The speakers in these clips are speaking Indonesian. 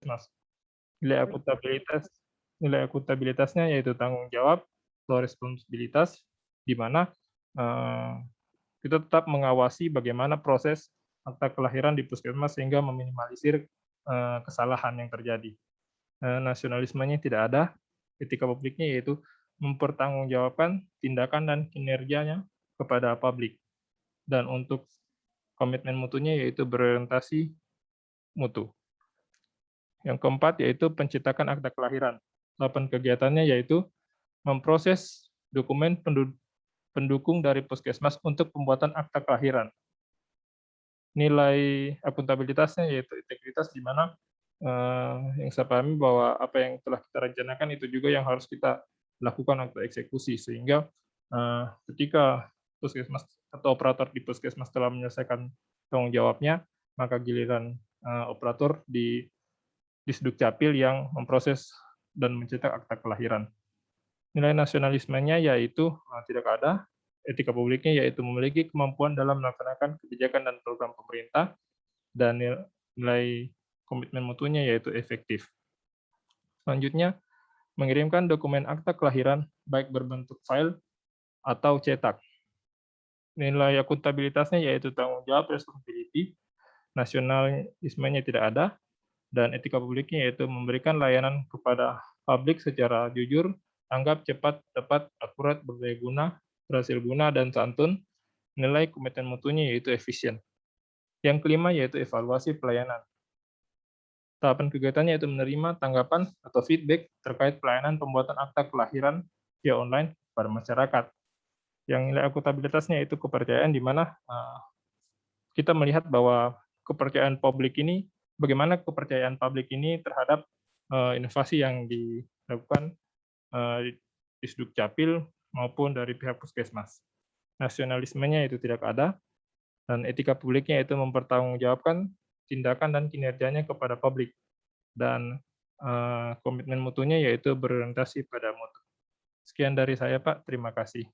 Puskesmas. Nilai akuntabilitasnya yaitu tanggung jawab atau responsibilitas, di mana kita tetap mengawasi bagaimana proses akta kelahiran di Puskesmas sehingga meminimalisir kesalahan yang terjadi. Nasionalismenya tidak ada, etika publiknya yaitu mempertanggungjawabkan tindakan dan kinerjanya kepada publik. Dan untuk komitmen mutunya yaitu berorientasi mutu. Yang keempat yaitu pencetakan akta kelahiran. Tahapan kegiatannya yaitu memproses dokumen pendukung dari Puskesmas untuk pembuatan akta kelahiran. Nilai akuntabilitasnya yaitu integritas, di mana yang saya pahami bahwa apa yang telah kita rencanakan itu juga yang harus kita lakukan atau eksekusi, sehingga ketika Puskesmas atau operator di Puskesmas telah menyelesaikan tanggung jawabnya, maka giliran operator di Disdukcapil yang memproses dan mencetak akta kelahiran. Nilai nasionalismenya yaitu tidak ada, etika publiknya yaitu memiliki kemampuan dalam melaksanakan kebijakan dan program pemerintah, dan nilai komitmen mutunya yaitu efektif. Selanjutnya, mengirimkan dokumen akta kelahiran baik berbentuk file atau cetak. Nilai akuntabilitasnya yaitu tanggung jawab, responsibility, nasionalismenya tidak ada, dan etika publiknya yaitu memberikan layanan kepada publik secara jujur, tanggap, cepat, tepat, akurat, berdaya guna, berhasil guna, dan santun. Nilai komitmen mutunya yaitu efisien. Yang kelima yaitu evaluasi pelayanan. Tahapan kegiatannya yaitu menerima tanggapan atau feedback terkait pelayanan pembuatan akta kelahiran via online pada masyarakat. Yang nilai akuntabilitasnya yaitu kepercayaan, di mana kita melihat bahwa kepercayaan publik ini, bagaimana kepercayaan publik ini terhadap inovasi yang dilakukan di Disdukcapil maupun dari pihak Puskesmas. Nasionalismenya itu tidak ada, dan etika publiknya itu mempertanggungjawabkan tindakan dan kinerjanya kepada publik, dan komitmen mutunya yaitu berorientasi pada mutu. Sekian dari saya, Pak. Terima kasih.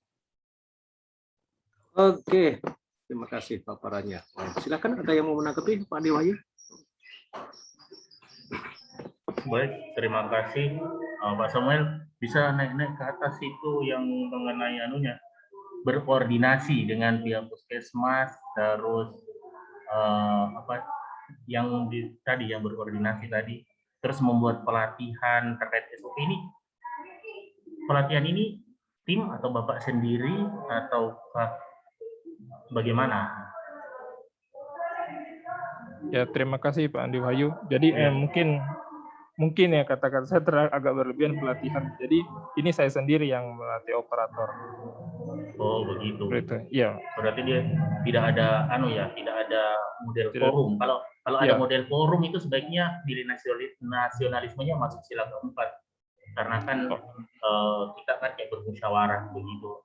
Oke, terima kasih paparannya. Silakan, ada yang mau menanggapi, Pak Dewayu? Baik, terima kasih Pak Samuel. Bisa naik-naik ke atas itu yang mengenai anunya, berkoordinasi dengan pihak Puskesmas, terus tadi yang berkoordinasi tadi, terus membuat pelatihan terkait SOP ini. Pelatihan ini tim atau Bapak sendiri atau bagaimana? Ya, terima kasih Pak Andi Wahyu. Jadi mungkin ya kata-kata saya agak berlebihan pelatihan. Jadi ini saya sendiri yang melatih operator. Oh begitu. Iya. Berarti dia tidak ada tidak ada model forum. Kalau ada model forum itu sebaiknya nilai nasionalismenya masuk sila keempat. Karena kan kita kan kayak bermusyawarah begitu.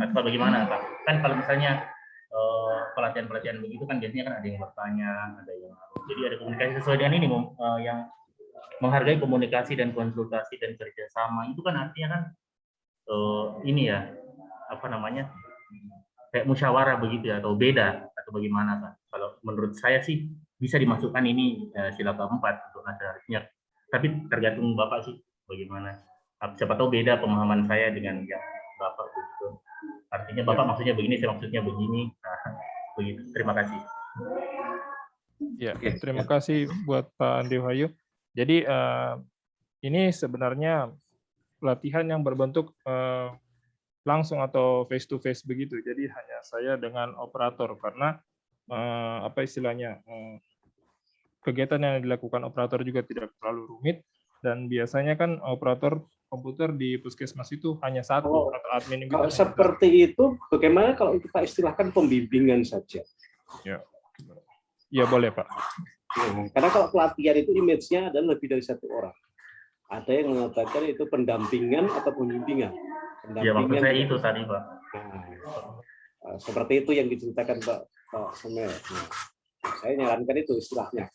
Atau bagaimana Pak? Kan kalau misalnya pelatihan-pelatihan begitu kan biasanya kan ada yang bertanya, ada yang jadi ada komunikasi sesuai dengan ini yang menghargai komunikasi dan konsultasi dan kerjasama itu kan artinya kan ini ya kayak musyawarah begitu ya, atau beda atau bagaimana Pak? Kalau menurut saya sih bisa dimasukkan ini sila keempat untuk nasionalisnya, tapi tergantung Bapak sih bagaimana. Siapa tahu beda pemahaman saya dengan yang Bapak begitu. Artinya Bapak maksudnya begini, saya maksudnya begini. Nah, begitu. Terima kasih. Ya, terima kasih buat Pak Andi Wahyu. Jadi ini sebenarnya pelatihan yang berbentuk langsung atau face to face begitu. Jadi hanya saya dengan operator, karena kegiatan yang dilakukan operator juga tidak terlalu rumit, dan biasanya kan operator komputer di Puskesmas itu hanya satu atau admin. Kalau seperti itu, bagaimana kalau kita istilahkan pembimbingan saja? Ya boleh Pak. Karena kalau pelatihan itu image-nya adalah lebih dari satu orang. Ada yang mengatakan itu pendampingan atau pembimbingan. Ya maksud saya itu tadi Pak. Seperti itu yang diceritakan Pak Samuel. Saya nyarankan itu istilahnya.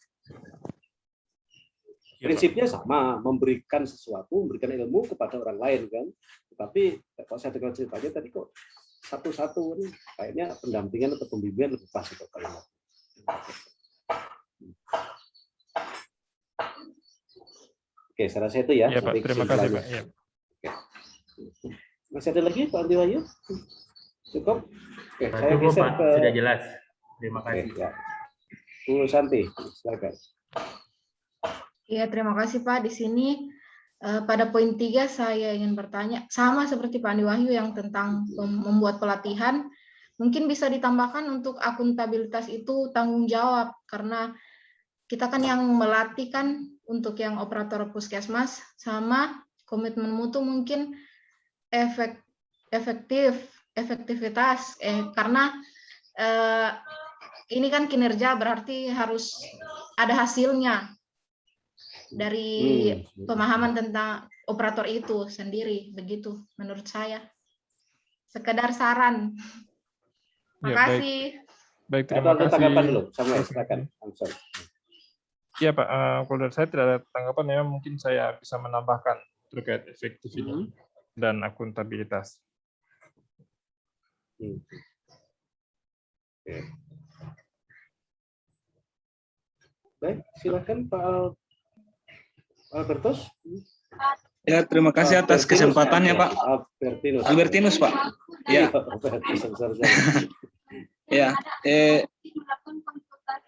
Prinsipnya sama, memberikan sesuatu, memberikan ilmu kepada orang lain kan. Tetapi kalau saya dengar ceritanya tadi kok satu-satu kayaknya pendampingan atau pembimbingan lebih pas itu kalimat. Oke, saya rasa itu ya. Ya Pak, nanti terima kasih kesimpulannya. Pak. Ya. Masih ada lagi Pak Andi Wahyu? Cukup? Oke, saya Cukup geser Pak, ke sudah jelas. Terima Oke, kasih. ya. Bu Santi, silakan. Iya, terima kasih Pak. Di sini pada poin 3 saya ingin bertanya, sama seperti Pak Andi Wahyu yang tentang membuat pelatihan, mungkin bisa ditambahkan untuk akuntabilitas itu tanggung jawab, karena kita kan yang melatih kan untuk yang operator puskesmas, sama komitmen mutu mungkin efektivitas, karena ini kan kinerja berarti harus ada hasilnya dari pemahaman tentang operator itu sendiri, begitu menurut saya. Sekedar saran. Ya, Makasih. baik, terima kasih. Tanggapan dulu, Samuel, silakan. Iya Pak, kalau dari saya tidak ada tanggapan, ya mungkin saya bisa menambahkan terkait efektivitas dan akuntabilitas. Oke. Baik, silakan Pak Albertus. Ya, terima kasih atas kesempatannya, Pak. Albertinus, Pak. Ya. Ya,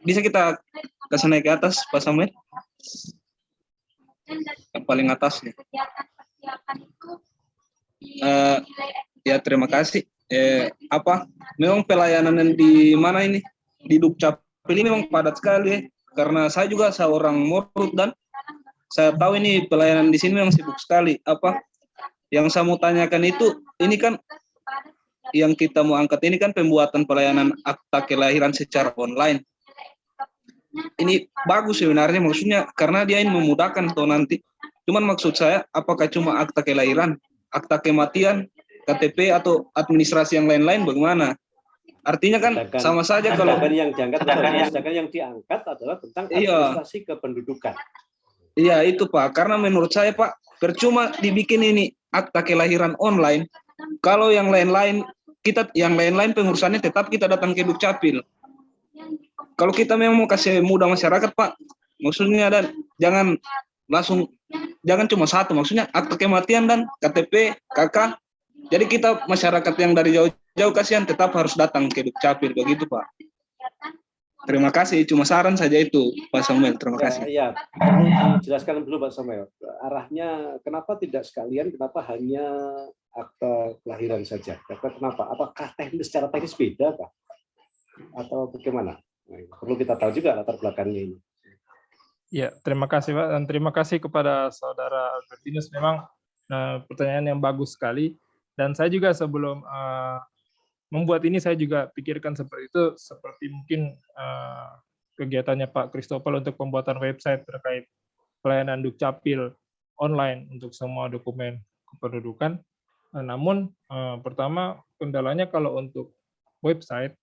bisa kita kasih naik ke atas, Pak Samuel? Yang paling atas. Ya, terima kasih. Memang pelayanan yang di mana ini? Di Dukcapil ini memang padat sekali, karena saya juga seorang morut dan saya tahu ini pelayanan di sini memang sibuk sekali. Yang saya mau tanyakan itu, ini kan yang kita mau angkat ini kan pembuatan pelayanan akta kelahiran secara online. Ini bagus sebenarnya, maksudnya karena dia ini memudahkan tuh nanti. Cuman maksud saya, apakah cuma akta kelahiran, akta kematian, KTP atau administrasi yang lain-lain bagaimana? Artinya kan sama saja kalau yang diangkat adalah tentang administrasi kependudukan. Iya itu Pak, karena menurut saya Pak, percuma dibikin ini akta kelahiran online, kalau yang lain-lain pengurusannya tetap kita datang ke Dukcapil. Kalau kita memang mau kasih mudah masyarakat Pak, maksudnya dan jangan cuma satu, maksudnya akta kematian dan KTP, KK. Jadi kita masyarakat yang dari jauh-jauh kasihan tetap harus datang ke Dukcapil, begitu Pak. Terima kasih, cuma saran saja itu Pak Samuel, terima kasih. Ya, perlu dijelaskan dulu Pak Samuel, arahnya kenapa tidak sekalian, kenapa hanya akta kelahiran saja? Kenapa? Apakah secara teknis beda Pak? Atau bagaimana? Perlu kita tahu juga latar belakangnya ini. Ya, terima kasih Pak, dan terima kasih kepada Saudara Albertinus, memang pertanyaan yang bagus sekali, dan saya juga sebelum membuat ini saya juga pikirkan seperti itu, seperti mungkin kegiatannya Pak Christopher untuk pembuatan website terkait pelayanan Dukcapil online untuk semua dokumen kependudukan. Namun pertama kendalanya kalau untuk website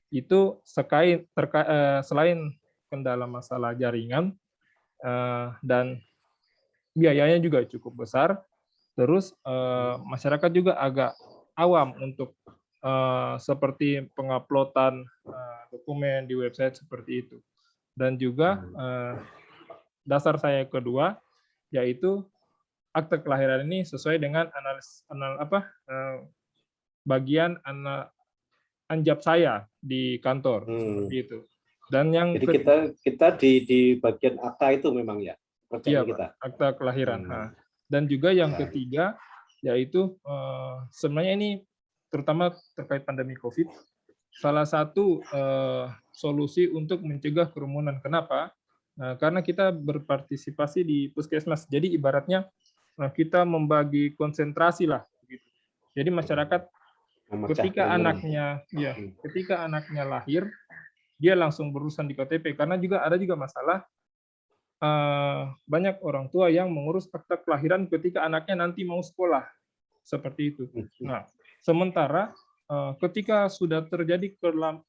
itu selain kendala masalah jaringan dan biayanya juga cukup besar, terus masyarakat juga agak awam untuk seperti penguploadan dokumen di website seperti itu. Dan juga dasar saya kedua yaitu akte kelahiran ini sesuai dengan bagian anjab saya di kantor seperti itu. Dan yang jadi kita di bagian akta itu memang ya. Iya, kita. Akta kelahiran. Dan juga yang ketiga yaitu sebenarnya ini terutama terkait pandemi COVID, salah satu solusi untuk mencegah kerumunan. Kenapa? Karena kita berpartisipasi di puskesmas. Jadi ibaratnya kita membagi konsentrasi lah. Gitu. Jadi masyarakat ketika anaknya lahir, dia langsung berurusan di KTP. Karena ada juga masalah banyak orang tua yang mengurus akta kelahiran ketika anaknya nanti mau sekolah. Seperti itu. Nah, sementara ketika sudah terjadi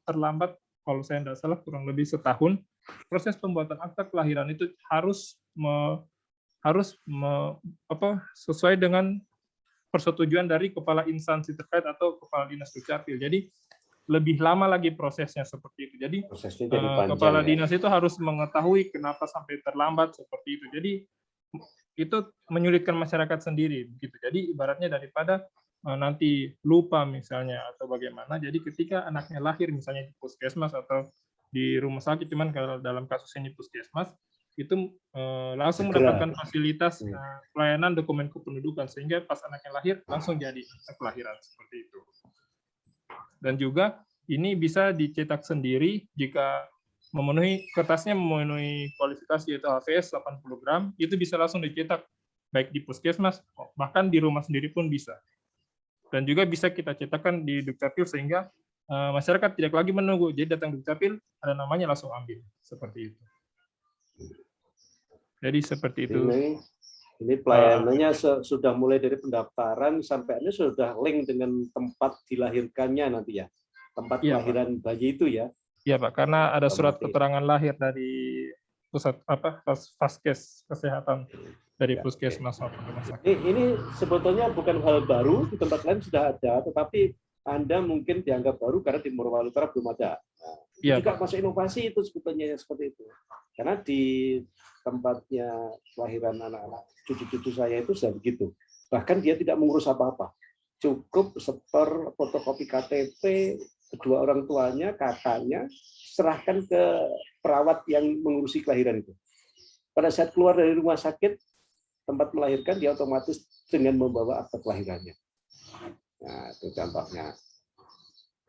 terlambat, kalau saya tidak salah kurang lebih setahun, proses pembuatan akta kelahiran itu harus sesuai dengan persetujuan dari kepala instansi terkait atau kepala dinas Dukcapil. Jadi lebih lama lagi prosesnya seperti itu. Jadi kepala dinas itu harus mengetahui kenapa sampai terlambat seperti itu. Jadi itu menyulitkan masyarakat sendiri gitu. Jadi ibaratnya daripada nanti lupa misalnya atau bagaimana, jadi ketika anaknya lahir misalnya di puskesmas atau di rumah sakit, cuman kalau dalam kasus ini puskesmas, itu langsung Segera. mendapatkan fasilitas pelayanan dokumen kependudukan, sehingga pas anaknya lahir langsung jadi akta kelahiran seperti itu. Dan juga ini bisa dicetak sendiri jika memenuhi kertasnya memenuhi kualifikasi yaitu HVS 80 gram, itu bisa langsung dicetak baik di puskesmas bahkan di rumah sendiri pun bisa. Dan juga bisa kita cetakkan di Dukcapil sehingga masyarakat tidak lagi menunggu, jadi datang Dukcapil ada namanya langsung ambil seperti itu. Jadi seperti itu. Ini pelayanannya sudah mulai dari pendaftaran sampai ini sudah link dengan tempat dilahirkannya nanti ya, tempat kelahiran bayi itu ya. Iya Pak, karena ada surat keterangan lahir dari pusat Faskes kesehatan dari puskesmas maupun rumah sakit. Ini sebetulnya bukan hal baru, di tempat lain sudah ada, tetapi Anda mungkin dianggap baru karena di Morowali Utara belum ada. Nah, juga masuk inovasi itu sebetulnya seperti itu. Karena di tempatnya kelahiran anak-anak cucu-cucu saya itu sudah begitu. Bahkan dia tidak mengurus apa-apa. Cukup setor fotokopi KTP kedua orang tuanya, kakaknya, serahkan ke perawat yang mengurusi kelahiran itu. Pada saat keluar dari rumah sakit, tempat melahirkan, dia otomatis dengan membawa akta kelahirannya. Nah, itu contohnya.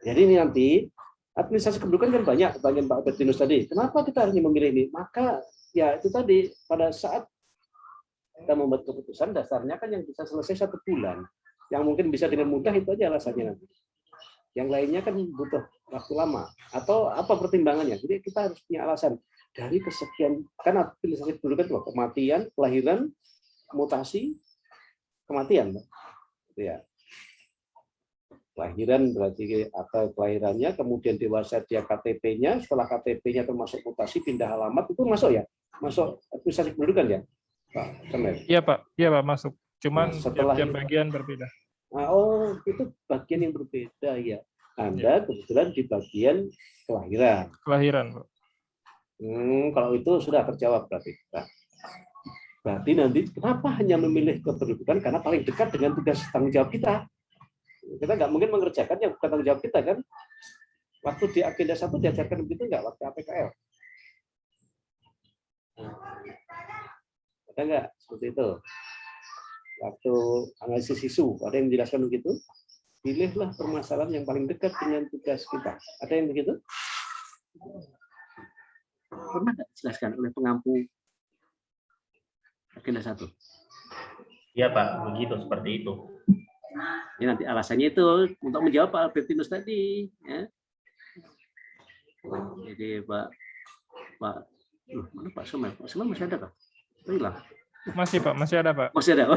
Jadi ini nanti, administrasi kependudukan kan banyak Pak Bertinus tadi. Kenapa kita hanya memilih ini? Maka ya itu tadi, pada saat kita membuat keputusan, dasarnya kan yang bisa selesai 1 bulan. Yang mungkin bisa dengan mudah itu aja alasannya nanti. Yang lainnya kan butuh waktu lama. Atau apa pertimbangannya? Jadi kita harus punya alasan. Dari kesekian, kan administrasi kependudukan itu kematian, kelahiran, mutasi, kematian. Gitu ya. Kelahiran berarti akta kelahirannya, kemudian dewasa dia KTP-nya, setelah KTP-nya termasuk mutasi, pindah alamat, itu masuk ya? Masuk administrasi kependudukan ya? Pak Samuel? Iya Pak, masuk. Cuman setelah tiap bagian berbeda. Oh, itu bagian yang berbeda ya. Anda kebetulan di bagian kelahiran. Kelahiran, Pak. Kalau itu sudah terjawab berarti. Nah, berarti nanti kenapa hanya memilih kependudukan? Karena paling dekat dengan tugas tanggung jawab kita. Kita nggak mungkin mengerjakan yang bukan tanggung jawab kita kan. Waktu di agenda 1 diajarkan begitu nggak? Waktu APKL. Ada nggak seperti itu? Waktu analisis isu, ada yang menjelaskan begitu? Pilihlah permasalahan yang paling dekat dengan tugas kita. Ada yang begitu? Pernah nggak dijelaskan oleh pengampu agenda 1? Iya Pak, begitu seperti itu. Ini nanti alasannya itu untuk menjawab Pak Albertinus tadi. Ya. Jadi mana Pak Samuel? Pak Samuel masih ada Pak? Hilang. Masih Pak, masih ada Pak. Masih ada.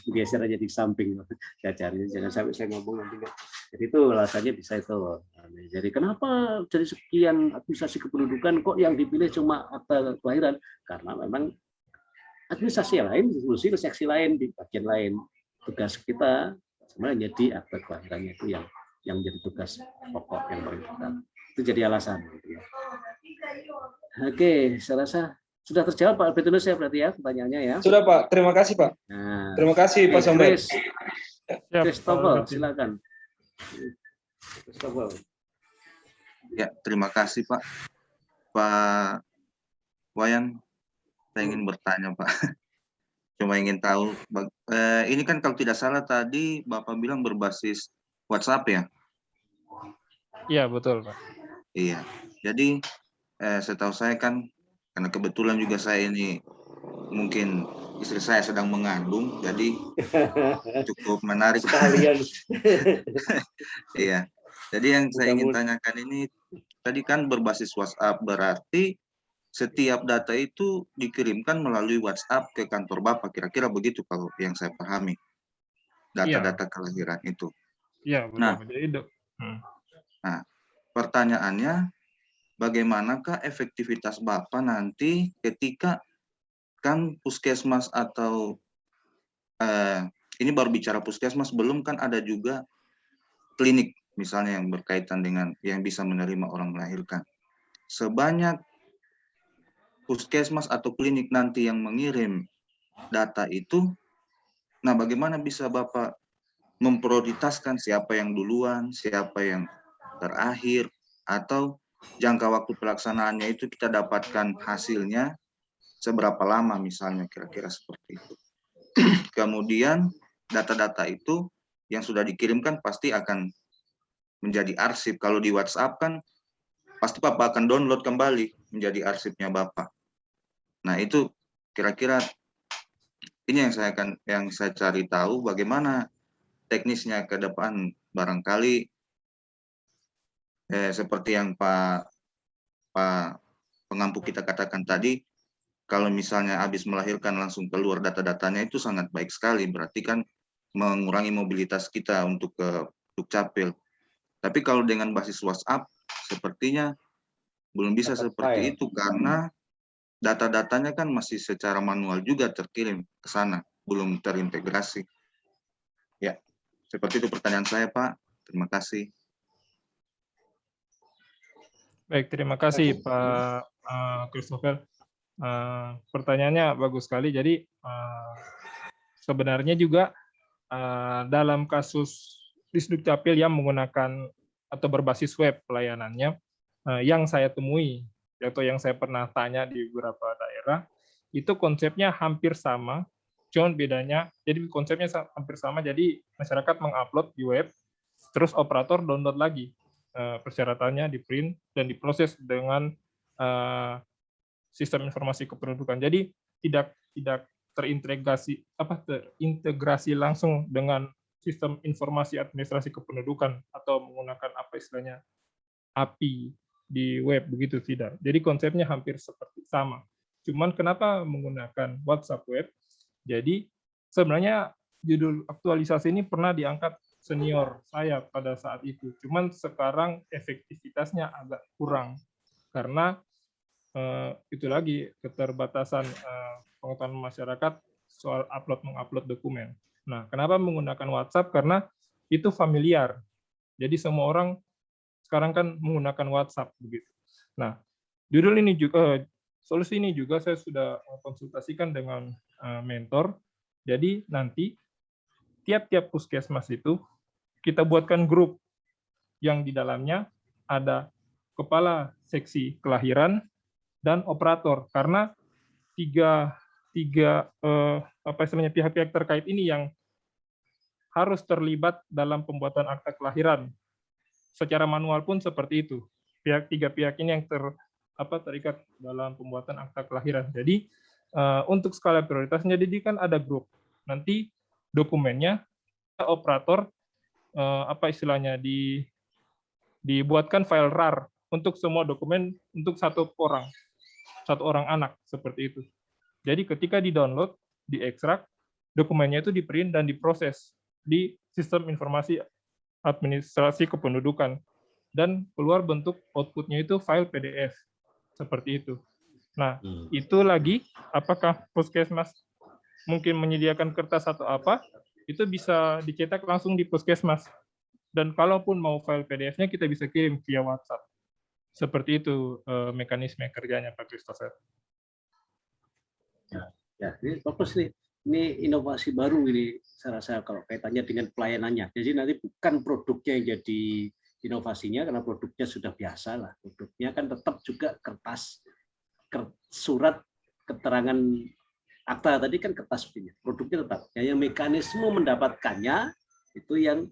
Geser aja di samping. Saya cari, jangan sampai saya ngomong nanti. Jadi itu alasannya bisa itu. Jadi kenapa dari sekian administrasi kependudukan kok yang dipilih cuma akta kelahiran? Karena memang administrasi lain, diskusi seksi lain di bagian lain. Tugas kita sebenarnya jadi akta kelahirannya itu yang menjadi tugas pokok yang paling dekat. Itu jadi alasan. Gitu ya. Oke, saya rasa sudah terjawab Pak Albertinus ya berarti ya pertanyaannya ya. Sudah Pak, terima kasih Pak. Nah, terima kasih Pak Samuel. Christopher, silakan. Christopher. Ya, terima kasih Pak. Pak Wayan, saya ingin bertanya Pak. Cuma ingin tahu, ini kan kalau tidak salah tadi Bapak bilang berbasis WhatsApp ya? Iya, betul Pak. Iya, jadi setahu saya kan, karena kebetulan juga saya ini mungkin istri saya sedang mengandung, jadi cukup menarik. Sekalian. Iya, jadi yang saya ingin tanyakan ini, tadi kan berbasis WhatsApp, berarti setiap data itu dikirimkan melalui WhatsApp ke kantor Bapak, kira-kira begitu kalau yang saya pahami, data-data kelahiran itu. Iya, betul. Nah, pertanyaannya, bagaimanakah efektivitas Bapak nanti ketika kan puskesmas atau ini baru bicara puskesmas, belum kan ada juga klinik misalnya yang berkaitan dengan yang bisa menerima orang melahirkan. Sebanyak puskesmas atau klinik nanti yang mengirim data itu, nah bagaimana bisa Bapak memprioritaskan siapa yang duluan, siapa yang terakhir, atau jangka waktu pelaksanaannya itu kita dapatkan hasilnya seberapa lama misalnya, kira-kira seperti itu. Kemudian data-data itu yang sudah dikirimkan pasti akan menjadi arsip. Kalau di WhatsApp kan pasti Bapak akan download kembali menjadi arsipnya Bapak. Nah, itu kira-kira ini yang saya cari tahu bagaimana teknisnya ke depan. Barangkali seperti yang Pak pengampu kita katakan tadi, kalau misalnya habis melahirkan langsung keluar data-datanya itu sangat baik sekali, berarti kan mengurangi mobilitas kita untuk ke Dukcapil. Tapi kalau dengan basis WhatsApp, sepertinya belum bisa Dapat seperti file. itu, karena data-datanya kan masih secara manual juga terkirim ke sana, belum terintegrasi. Ya, seperti itu pertanyaan saya, Pak. Terima kasih. Baik, terima kasih Pak Christopher. Pertanyaannya bagus sekali. Jadi sebenarnya juga dalam kasus Disdukcapil yang menggunakan atau berbasis web pelayanannya, yang saya temui atau yang saya pernah tanya di beberapa daerah, itu konsepnya hampir sama, cuma bedanya, jadi konsepnya hampir sama, jadi masyarakat mengupload di web, terus operator download lagi, persyaratannya di print dan diproses dengan sistem informasi kependudukan. Jadi tidak terintegrasi langsung dengan sistem informasi administrasi kependudukan atau menggunakan apa istilahnya API di web, begitu tidak. Jadi konsepnya hampir seperti sama. Cuman kenapa menggunakan WhatsApp web? Jadi sebenarnya judul aktualisasi ini pernah diangkat senior saya pada saat itu. Cuman sekarang efektivitasnya agak kurang karena itu lagi keterbatasan pengetahuan masyarakat soal mengupload dokumen. Nah, kenapa menggunakan WhatsApp? Karena itu familiar. Jadi semua orang sekarang kan menggunakan WhatsApp begitu. Nah, judul ini juga solusi ini juga saya sudah konsultasikan dengan mentor. Jadi nanti tiap-tiap puskesmas itu kita buatkan grup yang di dalamnya ada kepala seksi kelahiran dan operator, karena tiga pihak-pihak terkait ini yang harus terlibat dalam pembuatan akta kelahiran. Secara manual pun seperti itu. Tiga pihak ini yang terikat dalam pembuatan akta kelahiran. Jadi untuk skala prioritasnya, jadi kan ada grup. Nanti dokumennya operator dibuatkan file RAR untuk semua dokumen untuk satu orang anak, seperti itu. Jadi ketika di-download, diekstrak, dokumennya itu di-print dan diproses di sistem informasi administrasi kependudukan, dan keluar bentuk output-nya itu file PDF, seperti itu. Nah, itu lagi, apakah puskesmas mungkin menyediakan kertas atau apa, itu bisa dicetak langsung di puskesmas. Dan kalaupun mau file PDF-nya, kita bisa kirim via WhatsApp. Seperti itu mekanisme kerjanya, Pak Christopher. Ya, ini bagus nih. Ini inovasi baru ini, saya rasa kalau kaitannya dengan pelayanannya. Jadi nanti bukan produknya yang jadi inovasinya, karena produknya sudah biasa lah. Produknya kan tetap juga kertas, surat keterangan akta tadi kan kertas punya. Produknya tetap. Yang mekanisme mendapatkannya itu yang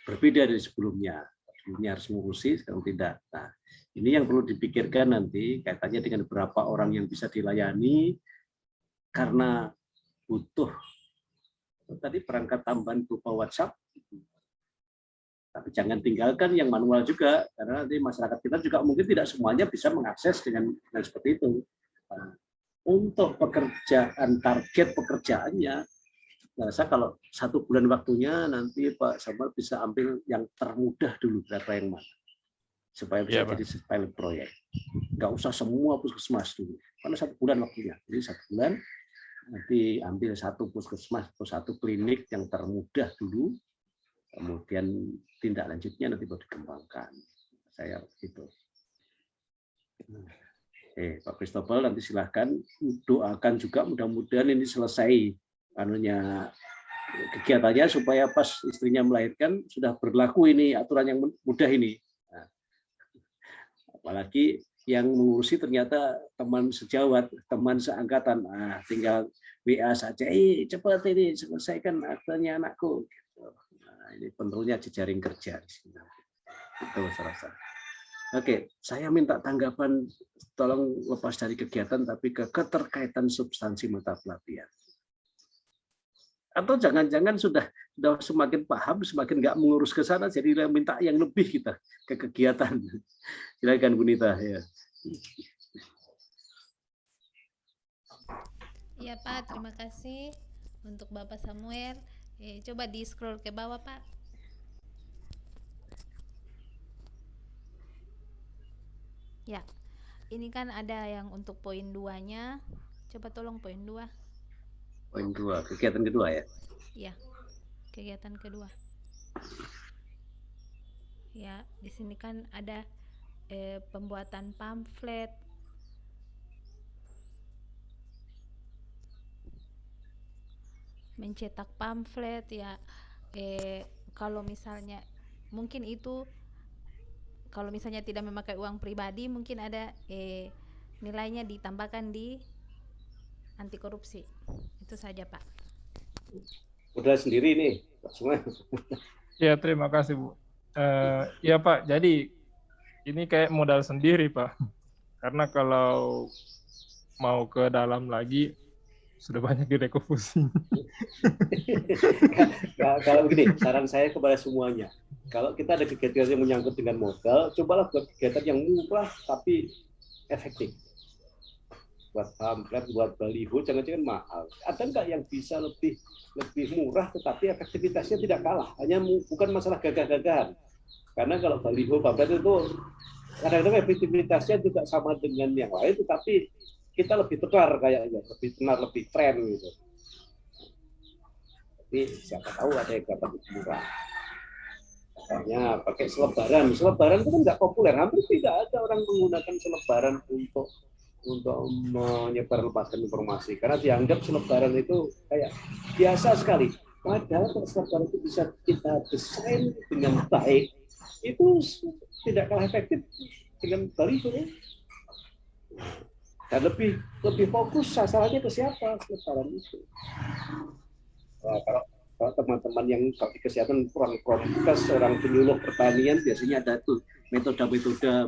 berbeda dari sebelumnya. Sebelumnya harus mengurusi, sekarang tidak. Nah, ini yang perlu dipikirkan nanti kaitannya dengan berapa orang yang bisa dilayani, karena butuh tadi perangkat tambahan berupa WhatsApp. Tapi jangan tinggalkan yang manual juga, karena nanti masyarakat kita juga mungkin tidak semuanya bisa mengakses dengan seperti itu. Nah, untuk pekerjaan, target pekerjaannya, saya rasa kalau 1 bulan waktunya, nanti Pak Samuel bisa ambil yang termudah dulu, berapa yang mana, supaya bisa jadi pilot proyek. Nggak usah semua puskesmas dulu, karena 1 bulan waktunya. Jadi 1 bulan, nanti ambil 1 puskesmas atau 1 klinik yang termudah dulu, kemudian tindak lanjutnya nanti baru dikembangkan. Saya begitu. Pak Christopher nanti silahkan doakan juga mudah-mudahan ini selesai anunya kegiatannya supaya pas istrinya melahirkan sudah berlaku ini aturan yang mudah ini. Nah, apalagi yang mengurusi ternyata teman sejawat, teman seangkatan. Nah, tinggal WA saja, cepat ini selesaikan aktenya anakku. Nah, ini perlunya jejaring kerja di sini. Itu serasa. Oke, saya minta tanggapan, tolong lepas dari kegiatan tapi ke keterkaitan substansi mata pelatihan. Atau jangan-jangan sudah semakin paham, semakin nggak mengurus ke sana, jadi minta yang lebih kita ke kegiatan. Silakan Bu Nita. Ya. Iya Pak, terima kasih untuk Bapak Samuel. Coba di scroll ke bawah Pak. Ya, ini kan ada yang untuk poin 2-nya. Coba tolong poin 2. Poin 2, kegiatan kedua ya? Ya, kegiatan kedua. Ya, di sini kan ada pembuatan pamflet. Mencetak pamflet ya. Kalau misalnya mungkin itu kalau misalnya tidak memakai uang pribadi mungkin ada nilainya ditambahkan di anti korupsi. Itu saja Pak. Udah sendiri nih semua. Ya, terima kasih Bu. Ya Pak, jadi ini kayak modal sendiri Pak, karena kalau mau ke dalam lagi sudah banyak direkusi. Kalau begini, saran saya kepada semuanya, kalau kita ada kegiatan yang menyangkut dengan modal, cobalah buat kegiatan yang murah tapi efektif. Buat pamflet, buat baliho, jangan-jangan mahal. Ada nggak yang bisa lebih murah tetapi efektivitasnya tidak kalah? Hanya bukan masalah gagah-gagahan. Karena kalau baliho, pamflet itu kadang-kadang efektivitasnya juga sama dengan yang lain, tetapi kita lebih tenar kayaknya, lebih tenar, lebih tren gitu. Tapi siapa tahu ada yang dapat lebih murah. Makanya pakai selebaran. Selebaran itu kan nggak populer. Hampir tidak ada orang menggunakan selebaran untuk menyebarluaskan informasi. Karena dianggap selebaran itu kayak biasa sekali. Padahal kalau selebaran itu bisa kita desain dengan baik, itu tidak kalah efektif dengan baliho. Dan lebih fokus sasarannya ke siapa selebaran itu. Nah, kalau teman-teman yang di kesehatan kurang prokes, orang penyuluh pertanian biasanya ada tuh metode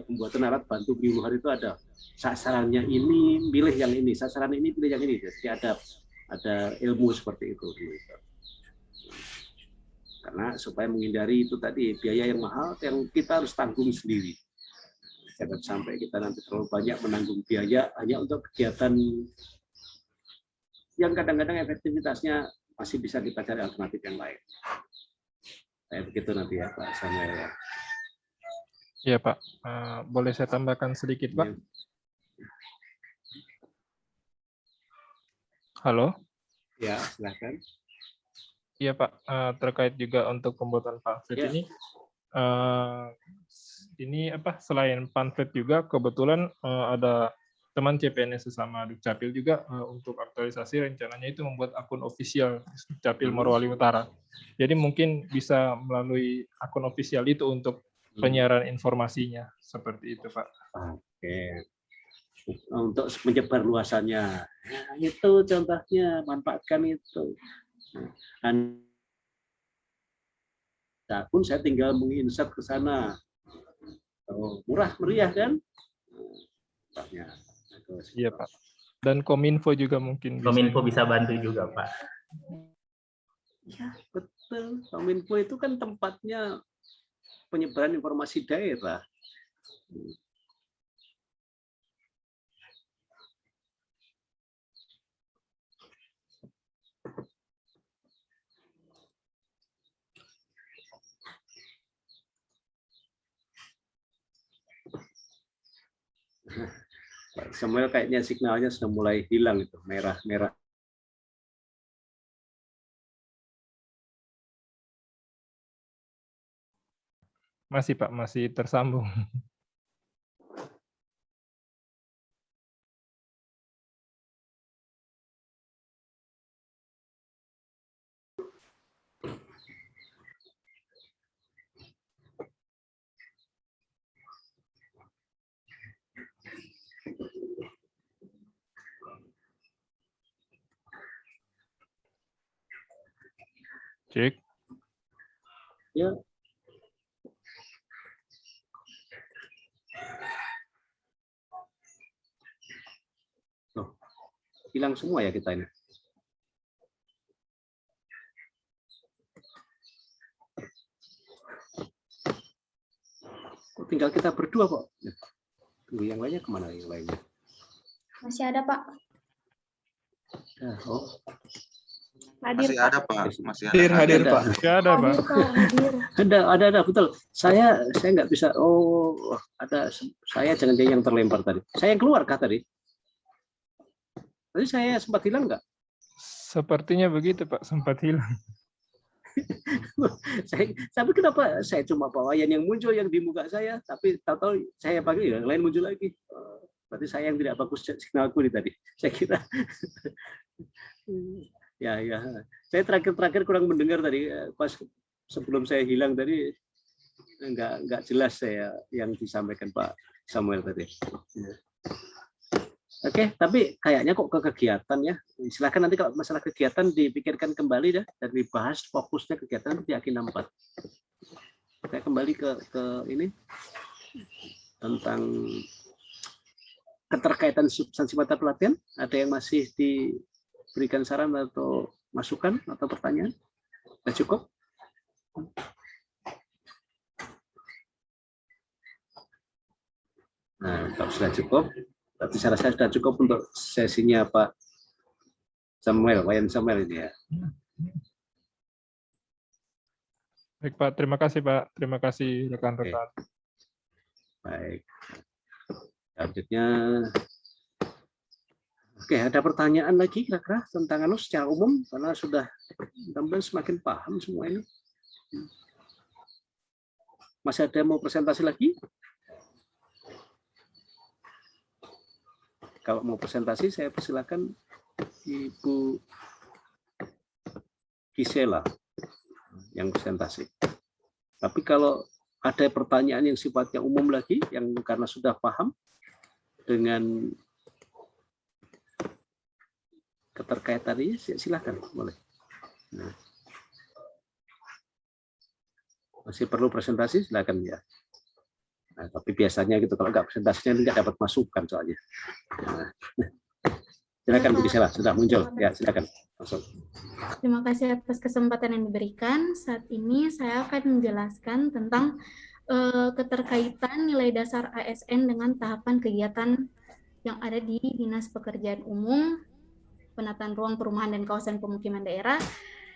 pembuatan alat bantu penyuluhan itu ada sasarannya ini, pilih yang ini, sasaran ini pilih yang ini. Jadi ada ilmu seperti itu. Karena supaya menghindari itu tadi biaya yang mahal yang kita harus tanggung sendiri. Jangan sampai kita nanti terlalu banyak menanggung biaya hanya untuk kegiatan yang kadang-kadang efektivitasnya masih bisa kita cari alternatif yang lain. Kayak begitu nanti ya Pak Samuel ya. Iya Pak, boleh saya tambahkan sedikit Pak? Halo? Ya, silakan. Iya Pak, terkait juga untuk pembuatan pamflet Ya. ini selain pamflet juga kebetulan ada teman CPNS sesama Dukcapil juga untuk aktualisasi rencananya itu membuat akun ofisial Dukcapil Morowali Utara. Jadi mungkin bisa melalui akun ofisial itu untuk penyiaran informasinya seperti itu Pak. Oke. Untuk menyebar luasannya. Nah, itu contohnya, manfaatkan itu. Pun saya tinggal menginsert ke sana. Murah meriah kan? Iya Pak. Dan Kominfo juga mungkin. Kominfo bisa bantu juga Pak. Ya betul. Kominfo itu kan tempatnya penyebaran informasi daerah. Samuel kayaknya signalnya sudah mulai hilang itu, merah-merah. Masih Pak, masih tersambung. Cek. Ya. Loh, hilang semua ya kita ini. Kok tinggal kita berdua kok? Tunggu, yang lainnya kemana yang lainnya? Masih ada, Pak. Oh. Hadir, Masih Pak. ada Pak, masih ada. Hadir Pak. Ya ada, Pak. Hadir, Pak. Hadir. Ada betul. Saya nggak bisa. Oh, ada saya jangan-jangan yang terlempar tadi. Saya yang keluar kah tadi? Tadi saya sempat hilang nggak? Sepertinya begitu, Pak, sempat hilang. Tapi kenapa saya cuma Pak Wayan yang muncul yang di muka saya, tapi tahu-tahu saya panggil yang lain muncul lagi. Berarti saya yang tidak bagus signalku nih tadi. Saya kira. Ya. Saya terakhir kurang mendengar tadi pas sebelum saya hilang tadi nggak jelas saya yang disampaikan Pak Samuel tadi. Ya. Oke, tapi kayaknya kok ke kegiatan ya. Silakan nanti kalau masalah kegiatan dipikirkan kembali dah dan dibahas fokusnya kegiatan di Akin 4. Saya kembali ke ini tentang keterkaitan substansi mata pelatihan. Ada yang masih diberikan saran atau masukan atau pertanyaan? Sudah cukup? Nah, kalau sudah cukup, berarti saya rasa sudah cukup untuk sesinya Pak Samuel, Wayan Samuel ini ya. Baik, Pak. Terima kasih, Pak. Terima kasih rekan-rekan. Baik. Selanjutnya, oke, ada pertanyaan lagi kira-kira tentang secara umum karena sudah mudah-mudahan semakin paham semua ini. Masih ada yang mau presentasi lagi? Kalau mau presentasi, saya persilakan Ibu Gisela yang presentasi. Tapi kalau ada pertanyaan yang sifatnya umum lagi, yang karena sudah paham dengan keterkaitan ini, silakan boleh. Nah. Masih perlu presentasi, silakan ya. Nah, tapi biasanya gitu kalau nggak presentasinya nggak dapat masukan soalnya. Nah. Silakan Bu Gisela, sudah muncul. Ya, silakan. Masuk. Terima kasih atas kesempatan yang diberikan. Saat ini saya akan menjelaskan tentang keterkaitan nilai dasar ASN dengan tahapan kegiatan yang ada di Dinas Pekerjaan Umum, Penataan Ruang Perumahan dan Kawasan Pemukiman Daerah,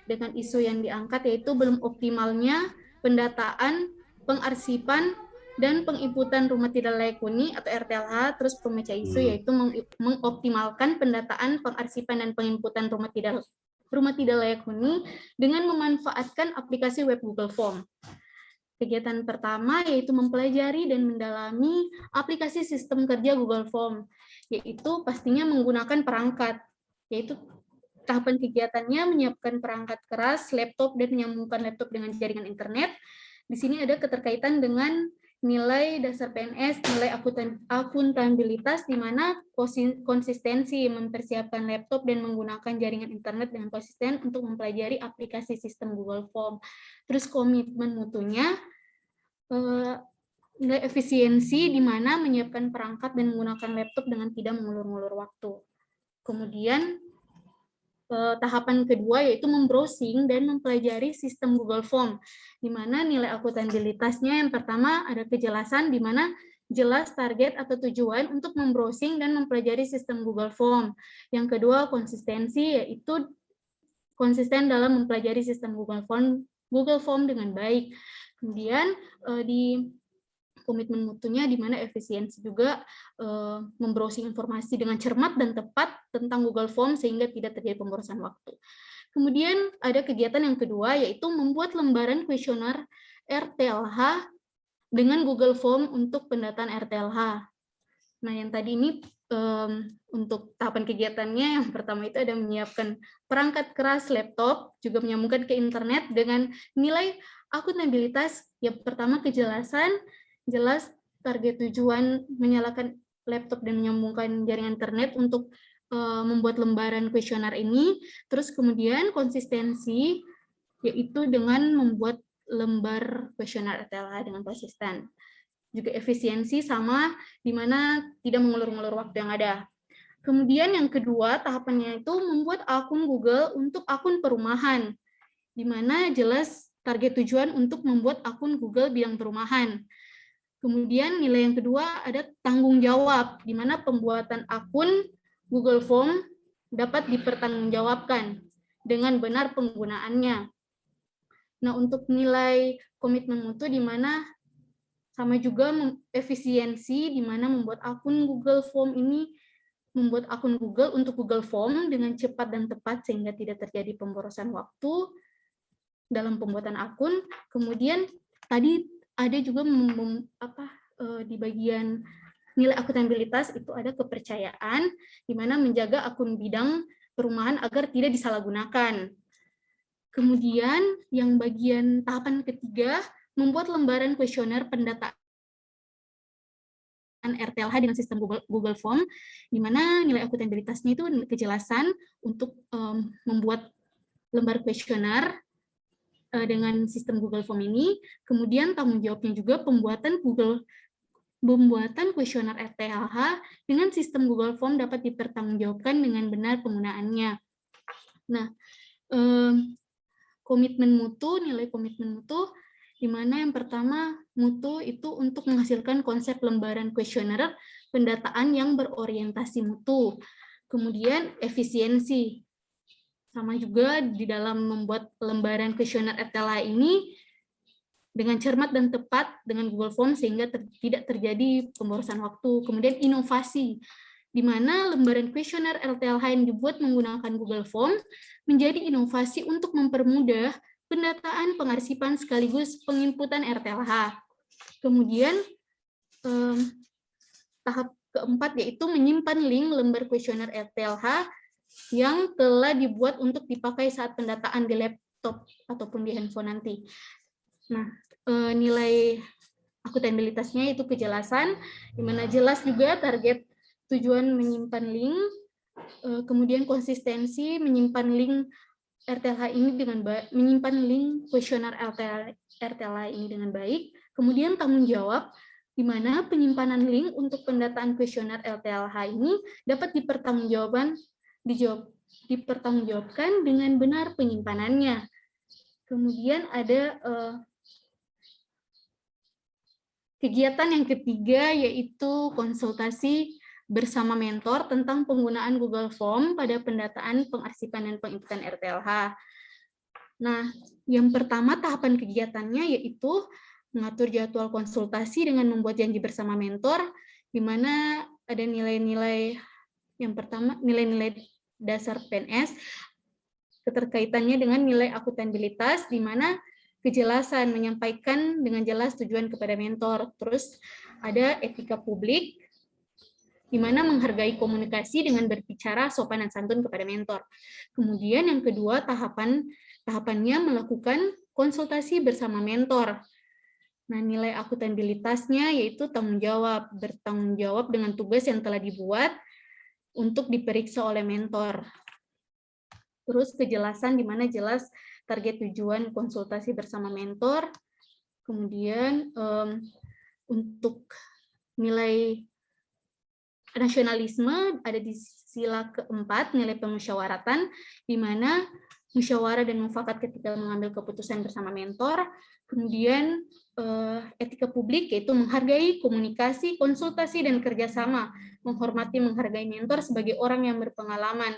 dengan isu yang diangkat yaitu belum optimalnya pendataan, pengarsipan, dan penginputan rumah tidak layak huni atau RTLH, terus pemecah isu yaitu mengoptimalkan pendataan, pengarsipan, dan penginputan rumah tidak layak huni dengan memanfaatkan aplikasi web Google Form. Kegiatan pertama yaitu mempelajari dan mendalami aplikasi sistem kerja Google Form, yaitu pastinya menggunakan perangkat, yaitu tahapan kegiatannya menyiapkan perangkat keras, laptop, dan menyambungkan laptop dengan jaringan internet. Di sini ada keterkaitan dengan nilai dasar PNS, nilai akuntabilitas, di mana konsistensi mempersiapkan laptop dan menggunakan jaringan internet dengan konsisten untuk mempelajari aplikasi sistem Google Form. Terus komitmen mutunya, nilai efisiensi, di mana menyiapkan perangkat dan menggunakan laptop dengan tidak mengulur-ngulur waktu. Kemudian tahapan kedua yaitu membrowsing dan mempelajari sistem Google Form, di mana nilai akuntabilitasnya yang pertama ada kejelasan, di mana jelas target atau tujuan untuk membrowsing dan mempelajari sistem Google Form. Yang kedua konsistensi, yaitu konsisten dalam mempelajari sistem Google Form dengan baik. Kemudian di komitmen mutunya di mana efisiensi juga membrowsing informasi dengan cermat dan tepat tentang Google Form sehingga tidak terjadi pemborosan waktu. Kemudian ada kegiatan yang kedua yaitu membuat lembaran kuesioner RTLH dengan Google Form untuk pendataan RTLH. Nah, yang tadi ini untuk tahapan kegiatannya yang pertama itu ada menyiapkan perangkat keras laptop, juga menyambungkan ke internet dengan nilai akuntabilitas. Yang pertama kejelasan, jelas target tujuan menyalakan laptop dan menyambungkan jaringan internet untuk membuat lembaran kuesioner ini. Terus kemudian konsistensi yaitu dengan membuat lembar kuesioner RTLH dengan konsisten. Juga efisiensi sama, di mana tidak mengulur-ngulur waktu yang ada. Kemudian yang kedua, tahapannya itu membuat akun Google untuk akun perumahan, di mana jelas target tujuan untuk membuat akun Google bidang perumahan. Kemudian nilai yang kedua ada tanggung jawab, di mana pembuatan akun Google Form dapat dipertanggungjawabkan dengan benar penggunaannya. Nah, untuk nilai komitmen mutu di mana sama juga efisiensi, di mana membuat akun Google Form ini membuat akun Google untuk Google Form dengan cepat dan tepat sehingga tidak terjadi pemborosan waktu dalam pembuatan akun. Kemudian tadi ada juga di bagian nilai akuntabilitas itu ada kepercayaan, di mana menjaga akun bidang perumahan agar tidak disalahgunakan. Kemudian yang bagian tahapan ketiga, membuat lembaran kuesioner pendataan RTLH dengan sistem Google Form, di mana nilai akuntabilitasnya itu kejelasan untuk membuat lembar kuesioner dengan sistem Google Form ini. Kemudian tanggung jawabnya juga pembuatan kuesioner RTLH dengan sistem Google Form dapat dipertanggungjawabkan dengan benar penggunaannya. Nah, komitmen mutu, nilai komitmen mutu, di mana yang pertama, mutu itu untuk menghasilkan konsep lembaran kuesioner pendataan yang berorientasi mutu. Kemudian efisiensi. Sama juga di dalam membuat lembaran kuesioner RTLH ini dengan cermat dan tepat dengan Google Form sehingga tidak terjadi pemborosan waktu. Kemudian inovasi, di mana lembaran kuesioner RTLH yang dibuat menggunakan Google Form menjadi inovasi untuk mempermudah pendataan, pengarsipan, sekaligus penginputan RTLH. Kemudian tahap keempat yaitu menyimpan link lembar kuesioner RTLH yang telah dibuat untuk dipakai saat pendataan di laptop ataupun di handphone nanti. Nah, nilai akuntabilitasnya itu kejelasan, di mana jelas juga target tujuan menyimpan link, kemudian konsistensi menyimpan link RTLH ini dengan baik, menyimpan link kuesioner RTLH ini dengan baik. Kemudian tanggung jawab, di mana penyimpanan link untuk pendataan kuesioner RTLH ini dapat dipertanggungjawabkan dengan benar penyimpanannya. Kemudian ada kegiatan yang ketiga yaitu konsultasi bersama mentor tentang penggunaan Google Form pada pendataan, pengarsipan, dan penginputan RTLH. Nah, yang pertama tahapan kegiatannya yaitu mengatur jadwal konsultasi dengan membuat janji bersama mentor, di mana ada nilai-nilai yang pertama, nilai-nilai dasar PNS, keterkaitannya dengan nilai akuntabilitas, di mana kejelasan menyampaikan dengan jelas tujuan kepada mentor. Terus ada etika publik, di mana menghargai komunikasi dengan berbicara sopan dan santun kepada mentor. Kemudian yang kedua tahapannya melakukan konsultasi bersama mentor. Nah, nilai akuntabilitasnya yaitu bertanggung jawab dengan tugas yang telah dibuat untuk diperiksa oleh mentor. Terus kejelasan di mana jelas target tujuan konsultasi bersama mentor. Kemudian untuk nilai nasionalisme ada di sila keempat, nilai pemusyawaratan, di mana musyawarah dan mufakat ketika mengambil keputusan bersama mentor. Kemudian etika publik yaitu menghargai komunikasi, konsultasi, dan kerjasama, menghargai mentor sebagai orang yang berpengalaman,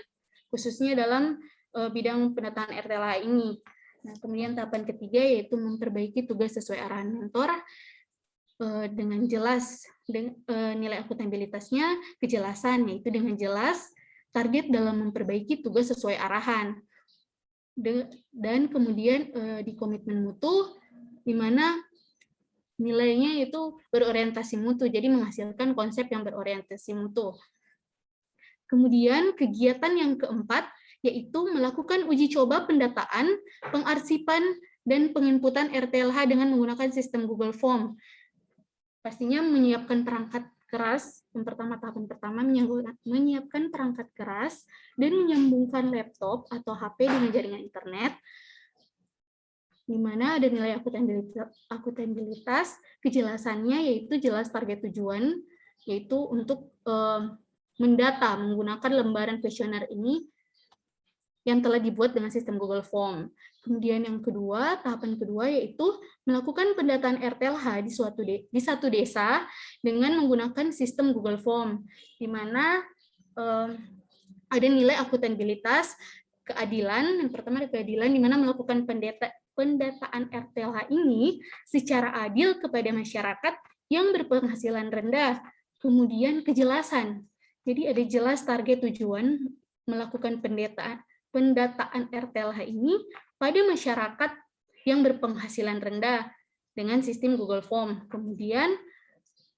khususnya dalam bidang pendataan RTLH ini. Nah, kemudian tahapan ketiga yaitu memperbaiki tugas sesuai arahan mentor dengan jelas nilai akuntabilitasnya, kejelasan yaitu dengan jelas target dalam memperbaiki tugas sesuai arahan. Dan kemudian di komitmen mutu, di mana nilainya itu berorientasi mutu, jadi menghasilkan konsep yang berorientasi mutu. Kemudian kegiatan yang keempat yaitu melakukan uji coba pendataan, pengarsipan, dan penginputan RTLH dengan menggunakan sistem Google Form. Pastinya menyiapkan perangkat keras, tahapan pertama menyiapkan perangkat keras dan menyambungkan laptop atau HP dengan jaringan internet. di mana ada nilai akutabilitas, kejelasannya yaitu jelas target tujuan, yaitu untuk mendata menggunakan lembaran kuesioner ini yang telah dibuat dengan sistem Google Form. Kemudian yang kedua, tahapan kedua yaitu melakukan pendataan RTLH di satu desa dengan menggunakan sistem Google Form, di mana ada nilai akutabilitas, keadilan. Yang pertama ada keadilan, di mana melakukan pendataan RTLH ini secara adil kepada masyarakat yang berpenghasilan rendah. Kemudian kejelasan. Jadi ada jelas target tujuan melakukan pendataan RTLH ini pada masyarakat yang berpenghasilan rendah dengan sistem Google Form. Kemudian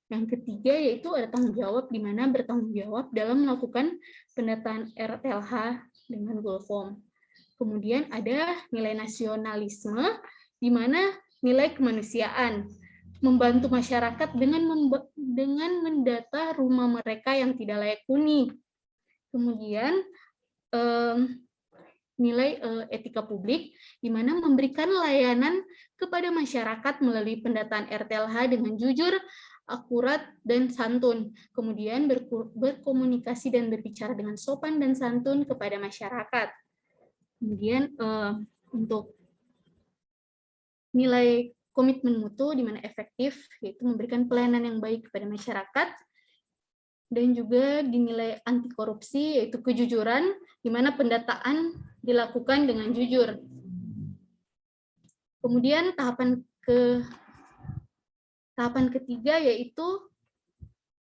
yang ketiga yaitu ada tanggung jawab, di mana bertanggung jawab dalam melakukan pendataan RTLH dengan Google Form. Kemudian ada nilai nasionalisme, di mana nilai kemanusiaan, membantu masyarakat dengan mendata rumah mereka yang tidak layak huni. Kemudian nilai etika publik, di mana memberikan layanan kepada masyarakat melalui pendataan RTLH dengan jujur, akurat, dan santun. Kemudian berkomunikasi dan berbicara dengan sopan dan santun kepada masyarakat. Kemudian untuk nilai komitmen mutu, di mana efektif, yaitu memberikan pelayanan yang baik kepada masyarakat. Dan juga dinilai anti korupsi, yaitu kejujuran, di mana pendataan dilakukan dengan jujur. Kemudian tahapan ketiga yaitu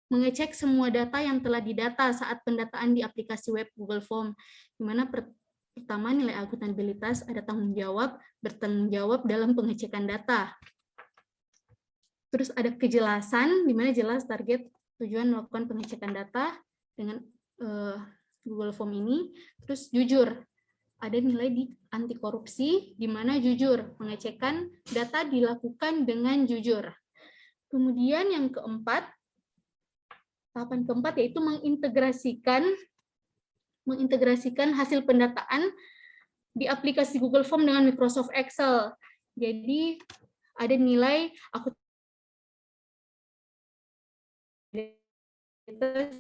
mengecek semua data yang telah didata saat pendataan di aplikasi web Google Form, di mana pertama nilai akutabilitas, ada tanggung jawab, bertanggung jawab dalam pengecekan data. Terus ada kejelasan, di mana jelas target tujuan melakukan pengecekan data dengan Google Form ini. Terus jujur, ada nilai di anti korupsi, di mana jujur, pengecekan data dilakukan dengan jujur. Kemudian yang keempat, tahapan keempat yaitu mengintegrasikan hasil pendataan di aplikasi Google Form dengan Microsoft Excel. Jadi ada nilai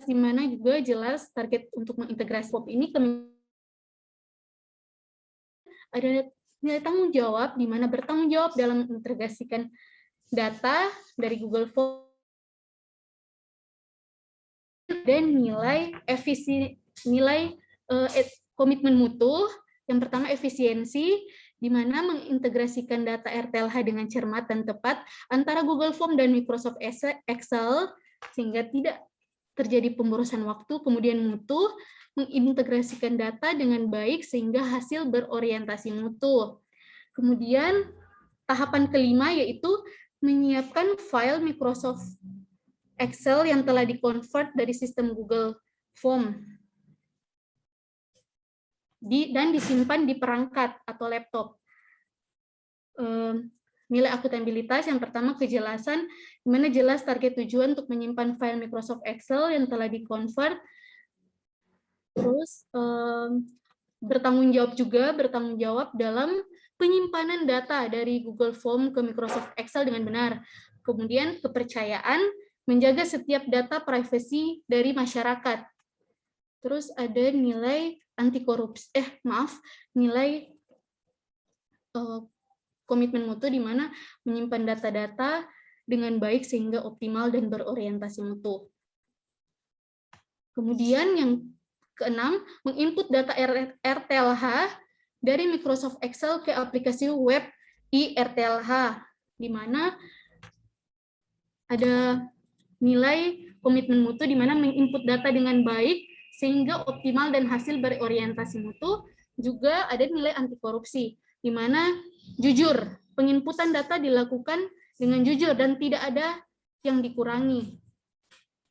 di mana juga jelas target untuk mengintegrasi form ini ada nilai tanggung jawab, di mana bertanggung jawab dalam mengintegrasikan data dari Google Form, dan nilai komitmen mutu. Yang pertama efisiensi, di mana mengintegrasikan data RTLH dengan cermat dan tepat antara Google Form dan Microsoft Excel sehingga tidak terjadi pemborosan waktu. Kemudian mutu, mengintegrasikan data dengan baik sehingga hasil berorientasi mutu. Kemudian tahapan kelima yaitu menyiapkan file Microsoft Excel yang telah dikonvert dari sistem Google Form dan disimpan di perangkat atau laptop. Nilai akutabilitas, yang pertama kejelasan, di mana jelas target tujuan untuk menyimpan file Microsoft Excel yang telah dikonvert. Terus bertanggung jawab dalam penyimpanan data dari Google Form ke Microsoft Excel dengan benar. Kemudian kepercayaan, menjaga setiap data privasi dari masyarakat. Terus ada nilai anti korupsi, nilai komitmen mutu, di mana menyimpan data-data dengan baik sehingga optimal dan berorientasi mutu. Kemudian yang keenam, menginput data RTLH dari Microsoft Excel ke aplikasi web iRTLH, di mana ada nilai komitmen mutu, di mana menginput data dengan baik sehingga optimal dan hasil berorientasi mutu. Juga ada nilai anti korupsi, di mana jujur, penginputan data dilakukan dengan jujur dan tidak ada yang dikurangi.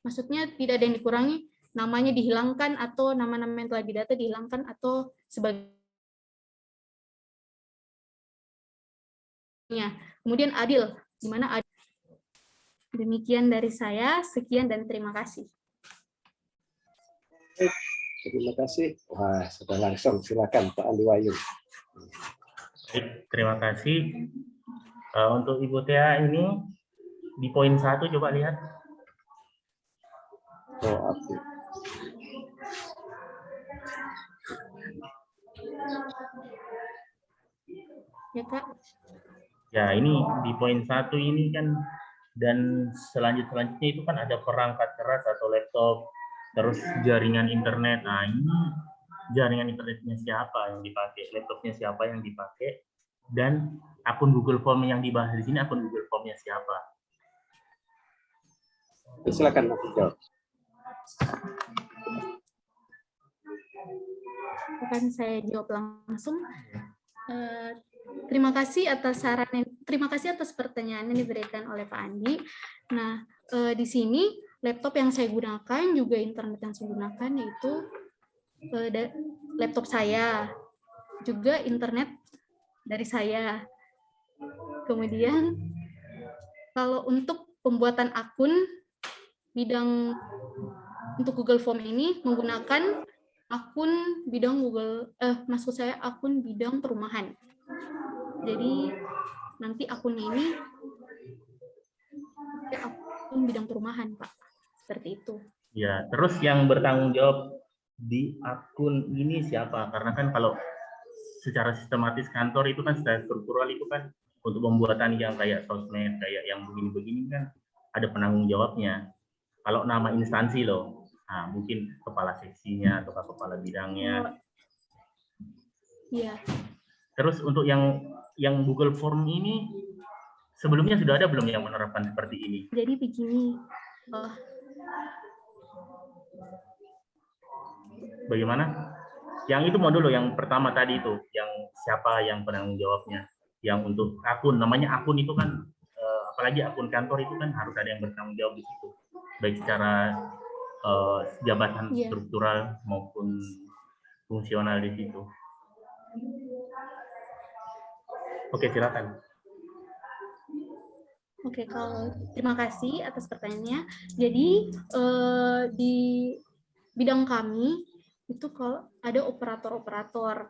Maksudnya tidak ada yang dikurangi, namanya dihilangkan atau nama-nama yang telah didata dihilangkan atau sebagainya. Kemudian adil, di mana adil. Demikian dari saya, sekian dan terima kasih. Terima kasih. Wah, sudah langsung, silakan Pak Andi Wayu. Baik, terima kasih. Untuk Ibu Tia ini di poin 1 coba lihat. Oh, oke. Ya Kak. Ya, ini di poin 1 ini kan, dan selanjutnya itu kan ada perangkat keras atau laptop, terus jaringan internet. Nah, ini jaringan internetnya siapa yang dipakai, laptopnya siapa yang dipakai, dan akun Google Form yang dibahas di sini, akun Google Formnya siapa? Silakan Mas jawab. Akan saya jawab langsung. Terima kasih atas terima kasih atas pertanyaan yang diberikan oleh Pak Andi. Nah, di sini laptop yang saya gunakan juga internet yang saya gunakan yaitu laptop saya, juga internet dari saya. Kemudian kalau untuk pembuatan akun bidang untuk Google Form ini menggunakan akun bidang maksud saya akun bidang perumahan. Jadi nanti akunnya ini akun bidang perumahan, Pak. Seperti itu. Ya, terus yang bertanggung jawab di akun ini siapa? Karena kan kalau secara sistematis kantor itu kan secara struktural itu kan untuk pembuatan yang kayak sosmed, kayak yang begini-begini kan ada penanggung jawabnya. Kalau nama instansi loh, nah, mungkin kepala seksinya atau kepala bidangnya. Iya. Terus untuk yang Google Form ini sebelumnya sudah ada belum yang menerapkan seperti ini? Jadi begini. Bagaimana? Yang itu mau dulu, yang pertama tadi itu, yang siapa yang penanggung jawabnya? Yang untuk akun, namanya akun itu kan, apalagi akun kantor itu kan harus ada yang bertanggung jawab di situ, baik secara jabatan struktural maupun fungsional di situ. Oke, silakan. Oke, kalau terima kasih atas pertanyaannya. Jadi di bidang kami itu kalau ada operator-operator.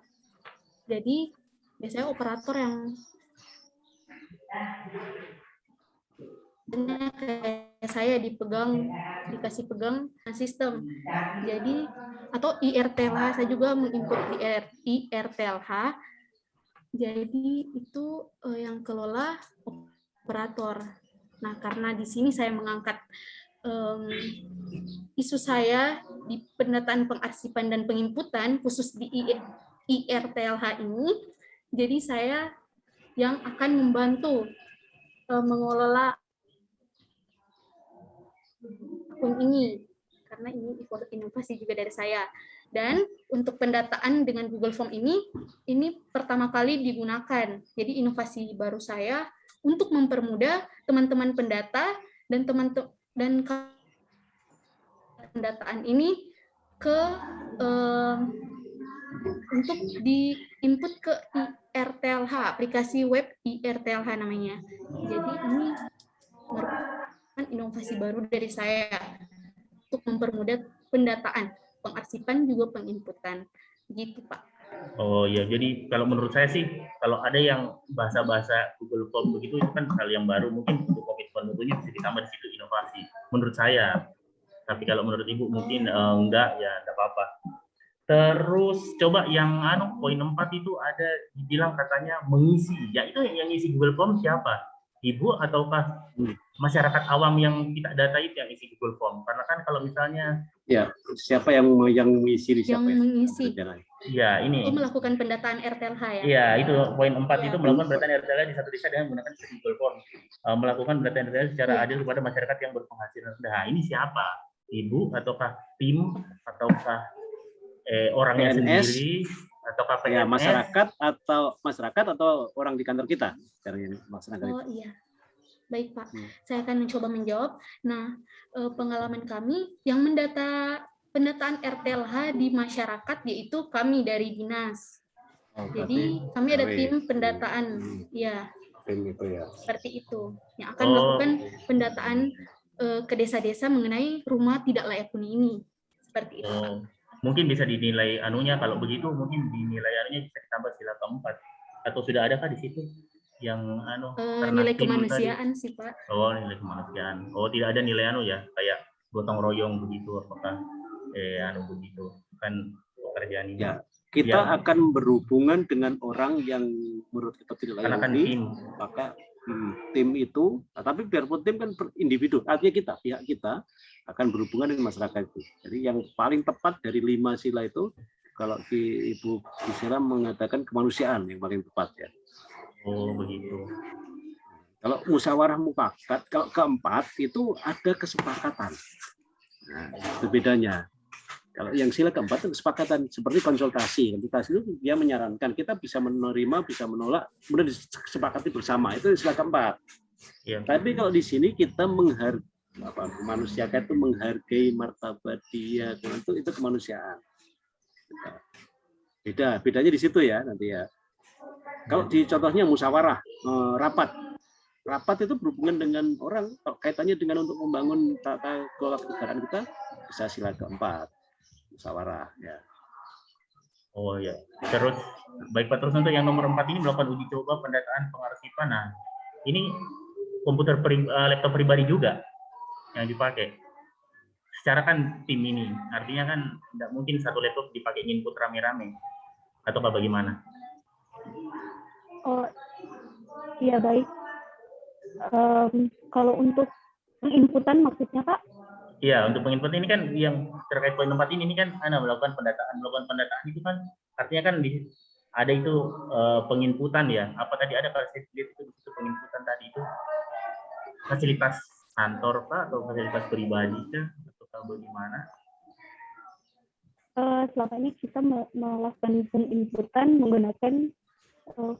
Jadi biasanya operator yang kayak saya dikasih pegang sistem. Jadi atau IRTLH, saya juga menginput IRTLH. Jadi itu yang kelola operator. Nah, karena di sini saya mengangkat isu saya di pendataan, pengarsipan, dan penginputan, khusus di IRTLH ini, jadi saya yang akan membantu mengelola akun ini, karena ini inovasi juga dari saya. Dan untuk pendataan dengan Google Form ini pertama kali digunakan. Jadi inovasi baru saya untuk mempermudah teman-teman pendata dan pendataan ini untuk di-input ke IRTLH, aplikasi web IRTLH namanya. Jadi ini merupakan inovasi baru dari saya untuk mempermudah pendataan, pengarsipan, juga penginputan. Gitu, Pak. Oh ya, jadi kalau menurut saya sih, kalau ada yang bahasa-bahasa Google Form begitu, itu kan hal yang baru, mungkin untuk komitmen mutunya bisa ditambah di situ inovasi, menurut saya. Tapi kalau menurut Ibu mungkin enggak, ya enggak apa-apa. Terus coba yang poin 4 itu ada dibilang katanya mengisi. Ya itu yang isi Google Form siapa? Ibu ataukah masyarakat awam yang tidak data itu yang isi Google Form? Karena kan kalau misalnya siapa yang mengisi? Yang mengisi. Ya, ini. Itu melakukan pendataan RTLH ya. Iya, itu poin 4 itu melakukan pendataan RTLH di satu desa dengan menggunakan Google Form. Melakukan pendataan RTLH secara adil kepada masyarakat yang berpenghasilan rendah. Nah, ini siapa? Ibu ataukah tim ataukah orangnya sendiri ataukah PNS? Masyarakat atau orang di kantor kita? Oh iya. Baik, Pak. Saya akan mencoba menjawab. Nah, pengalaman kami yang pendataan RTLH di masyarakat yaitu kami dari dinas. Jadi kami ada tim pendataan, ya. Seperti itu. Yang akan melakukan pendataan ke desa-desa mengenai rumah tidak layak huni ini. Seperti itu, Pak. Mungkin bisa dinilai anunya, kalau begitu mungkin dinilai anunya bisa ditambah sila keempat. atau sudah adakah di situ yang karena nilai tim kemanusiaan tadi? sih Pak. Oh, nilai kemanusiaan. Oh, tidak ada nilai ya, kayak gotong royong begitu, apakah begitu kan pekerjaan ini? Ya, kita Ya. akan berhubungan dengan orang yang menurut kita tidak Karena kan layak tim. maka tim itu, tapi biarpun tim kan individu, artinya pihak kita akan berhubungan dengan masyarakat itu. Jadi yang paling tepat dari 5 sila itu, kalau Ibu Gisela mengatakan kemanusiaan yang paling tepat ya. Oh, begitu. Kalau musyawarah mufakat, kalau keempat itu ada kesepakatan. Nah, itu bedanya. Kalau yang sila keempat itu kesepakatan seperti konsultasi. Konsultasi itu dia menyarankan, kita bisa menerima, bisa menolak, kemudian disepakati bersama. Itu sila keempat. Ya. Tapi kalau di sini kita manusiakan itu menghargai martabat dia, itu kemanusiaan. Bedanya di situ ya nanti ya. Kalau di contohnya musyawarah, rapat itu berhubungan dengan orang, kaitannya dengan untuk membangun tata kelola kenegaraan kita, bisa sila keempat. Musyawarah ya. Oh ya. Terus baik Pak, terus untuk yang nomor 4 ini melakukan uji coba pendataan pengarsipan. Nah, ini komputer laptop pribadi juga yang dipakai. Secara kan tim ini, artinya kan tidak mungkin satu laptop dipakai input rame-rame. Atau bagaimana? Oh iya baik. Kalau untuk inputan maksudnya Pak? Iya, untuk penginput ini kan yang terkait poin 4 ini kan melakukan pendataan itu kan artinya kan ada itu penginputan ya. Apa tadi ada kalau saya lihat itu penginputan tadi itu fasilitas kantor Pak atau fasilitas pribadi kah atau bagaimana? Selama ini kita melakukan penginputan menggunakan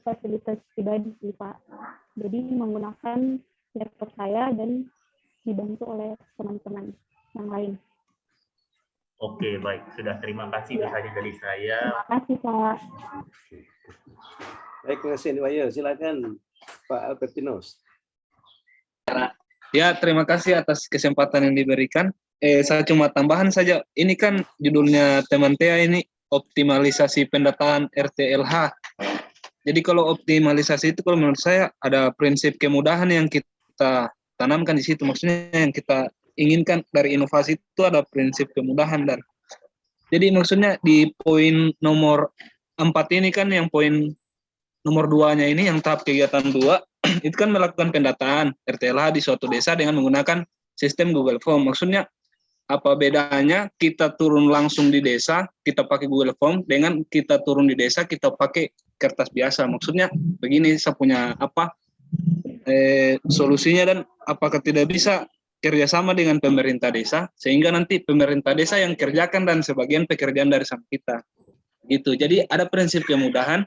fasilitas pribadi sih Pak. Jadi menggunakan laptop saya dan dibantu oleh teman-teman yang lain. Oke, baik. Sudah, terima kasih itu saja dari saya. Terima kasih Pak. Baik, terima kasih Wayo. Silakan Pak Albertinus. Ya, terima kasih atas kesempatan yang diberikan. Saya cuma tambahan saja. Ini kan judulnya teman Tea ini optimalisasi pendataan RTLH. Jadi kalau optimalisasi itu kalau menurut saya ada prinsip kemudahan yang kita tanamkan di situ. Maksudnya yang kita inginkan dari inovasi itu ada prinsip kemudahan. Dan jadi maksudnya di poin nomor 4 ini kan yang poin nomor 2-nya ini yang tahap kegiatan 2 itu kan melakukan pendataan RTLH di suatu desa dengan menggunakan sistem Google Form. Maksudnya apa bedanya kita turun langsung di desa kita pakai Google Form dengan kita turun di desa kita pakai kertas biasa. Maksudnya begini, saya punya solusinya dan apakah tidak bisa kerjasama dengan pemerintah desa sehingga nanti pemerintah desa yang kerjakan dan sebagian pekerjaan dari sama kita gitu. Jadi ada prinsip kemudahan,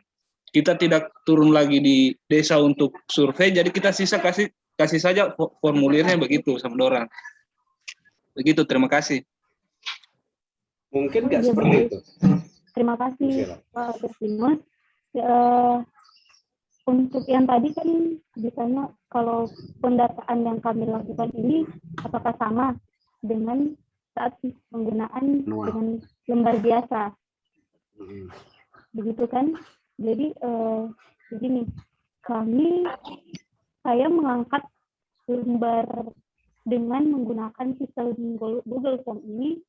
kita tidak turun lagi di desa untuk survei, jadi kita sisa kasih saja formulirnya begitu sama orang begitu. Terima kasih. Mungkin nggak seperti itu. Terima kasih Pak Albertinus. Untuk yang tadi kan ditanya kalau pendataan yang kami lakukan ini apakah sama dengan saat penggunaan dengan lembar biasa, begitu kan? Jadi begini, saya mengangkat lembar dengan menggunakan sistem Google Form ini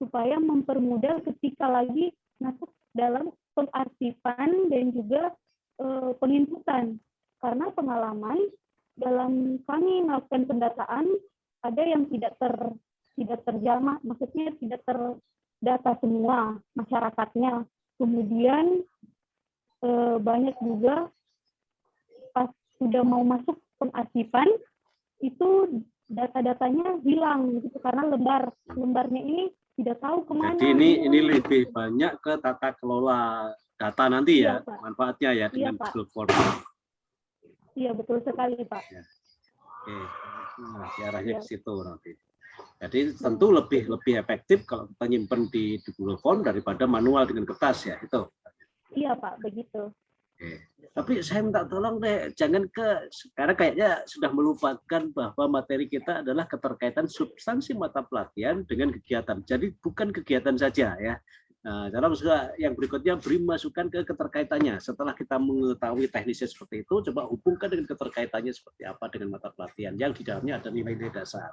supaya mempermudah ketika lagi masuk dalam pengarsipan dan juga penginputan, karena pengalaman dalam kami melakukan pendataan ada yang tidak terjamah, maksudnya tidak terdata semua masyarakatnya. Kemudian banyak juga pas sudah mau masuk pengarsipan itu data-datanya hilang gitu karena lembarnya ini tidak tahu kemana. Jadi ini lebih banyak ke tata kelola data nanti ya, Pak. Manfaatnya ya dengan Google Form. Iya betul sekali Pak. Ya. Oke, nah, arahnya ke situ nanti. Jadi tentu lebih efektif kalau kita nyimpen di Google Form daripada manual dengan kertas ya itu. Iya Pak, begitu. Oke. Tapi saya minta tolong deh, jangan karena kayaknya sudah melupakan bahwa materi kita adalah keterkaitan substansi mata pelatihan dengan kegiatan. Jadi bukan kegiatan saja ya. Nah, cara yang berikutnya beri masukan ke keterkaitannya. Setelah kita mengetahui teknisnya seperti itu, coba hubungkan dengan keterkaitannya seperti apa dengan mata pelatihan yang di dalamnya ada nilai-nilai dasar.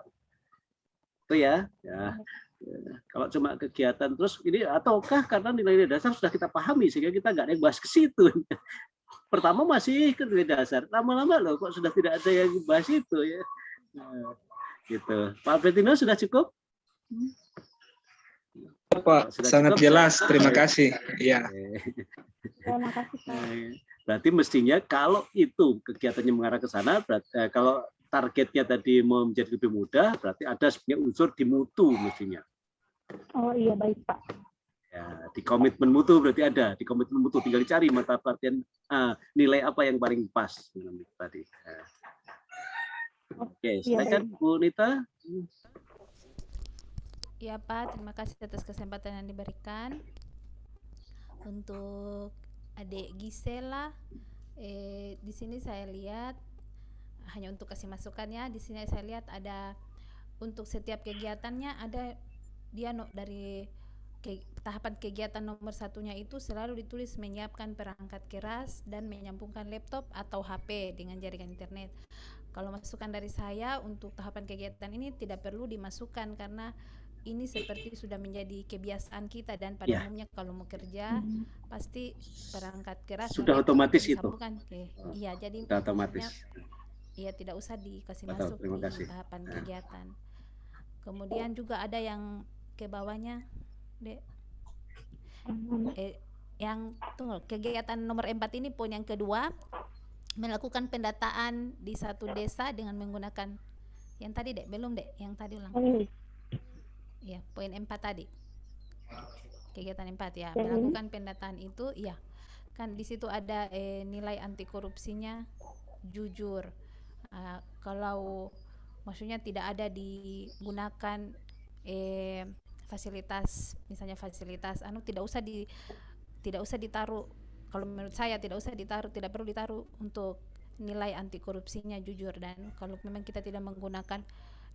Itu ya. Kalau cuma kegiatan terus ini, ataukah karena nilai-nilai dasar sudah kita pahami sehingga kita nggak ada yang bahas ke situ. Pertama masih ke nilai dasar, lama-lama loh kok sudah tidak ada yang bahas itu ya. Nah, gitu. Pak Bettino sudah cukup? Pak, sangat jelas. Terima kasih. Iya. Terima kasih, Pak. Berarti mestinya kalau itu kegiatannya mengarah ke sana, berarti, kalau targetnya tadi mau menjadi lebih mudah, berarti ada sebenarnya unsur di mutu mestinya. Oh iya, baik Pak. Ya, di komitmen mutu berarti ada. Di komitmen mutu tinggal dicari mata pelatihan nilai apa yang paling pas tadi. Oke, silakan Bu Nita. Ya Pak, terima kasih atas kesempatan yang diberikan. Untuk adik Gisela, di sini saya lihat hanya untuk kasih masukannya. Di sini saya lihat ada untuk setiap kegiatannya ada dia dari tahapan kegiatan nomor 1-nya itu selalu ditulis menyiapkan perangkat keras dan menyambungkan laptop atau HP dengan jaringan internet. Kalau masukan dari saya untuk tahapan kegiatan ini tidak perlu dimasukkan karena ini seperti sudah menjadi kebiasaan kita dan pada umumnya kalau mau kerja pasti perangkat keras sudah otomatis itu. Iya, jadi sudah otomatis. Iya, tidak usah dikasih masuk di tahapan kegiatan. Kemudian juga ada yang ke bawahnya, Dek. Yang tunggu, kegiatan nomor 4 ini poin yang kedua, melakukan pendataan di satu desa dengan menggunakan yang tadi, Dek, belum, Dek, yang tadi ulang. Ya, poin 4 tadi. Kegiatan 4 ya, melakukan pendataan itu, ya. Kan di situ ada nilai anti korupsinya jujur. Kalau maksudnya tidak ada digunakan fasilitas, misalnya fasilitas tidak usah ditaruh. Kalau menurut saya tidak perlu ditaruh untuk nilai anti korupsinya jujur, dan kalau memang kita tidak menggunakan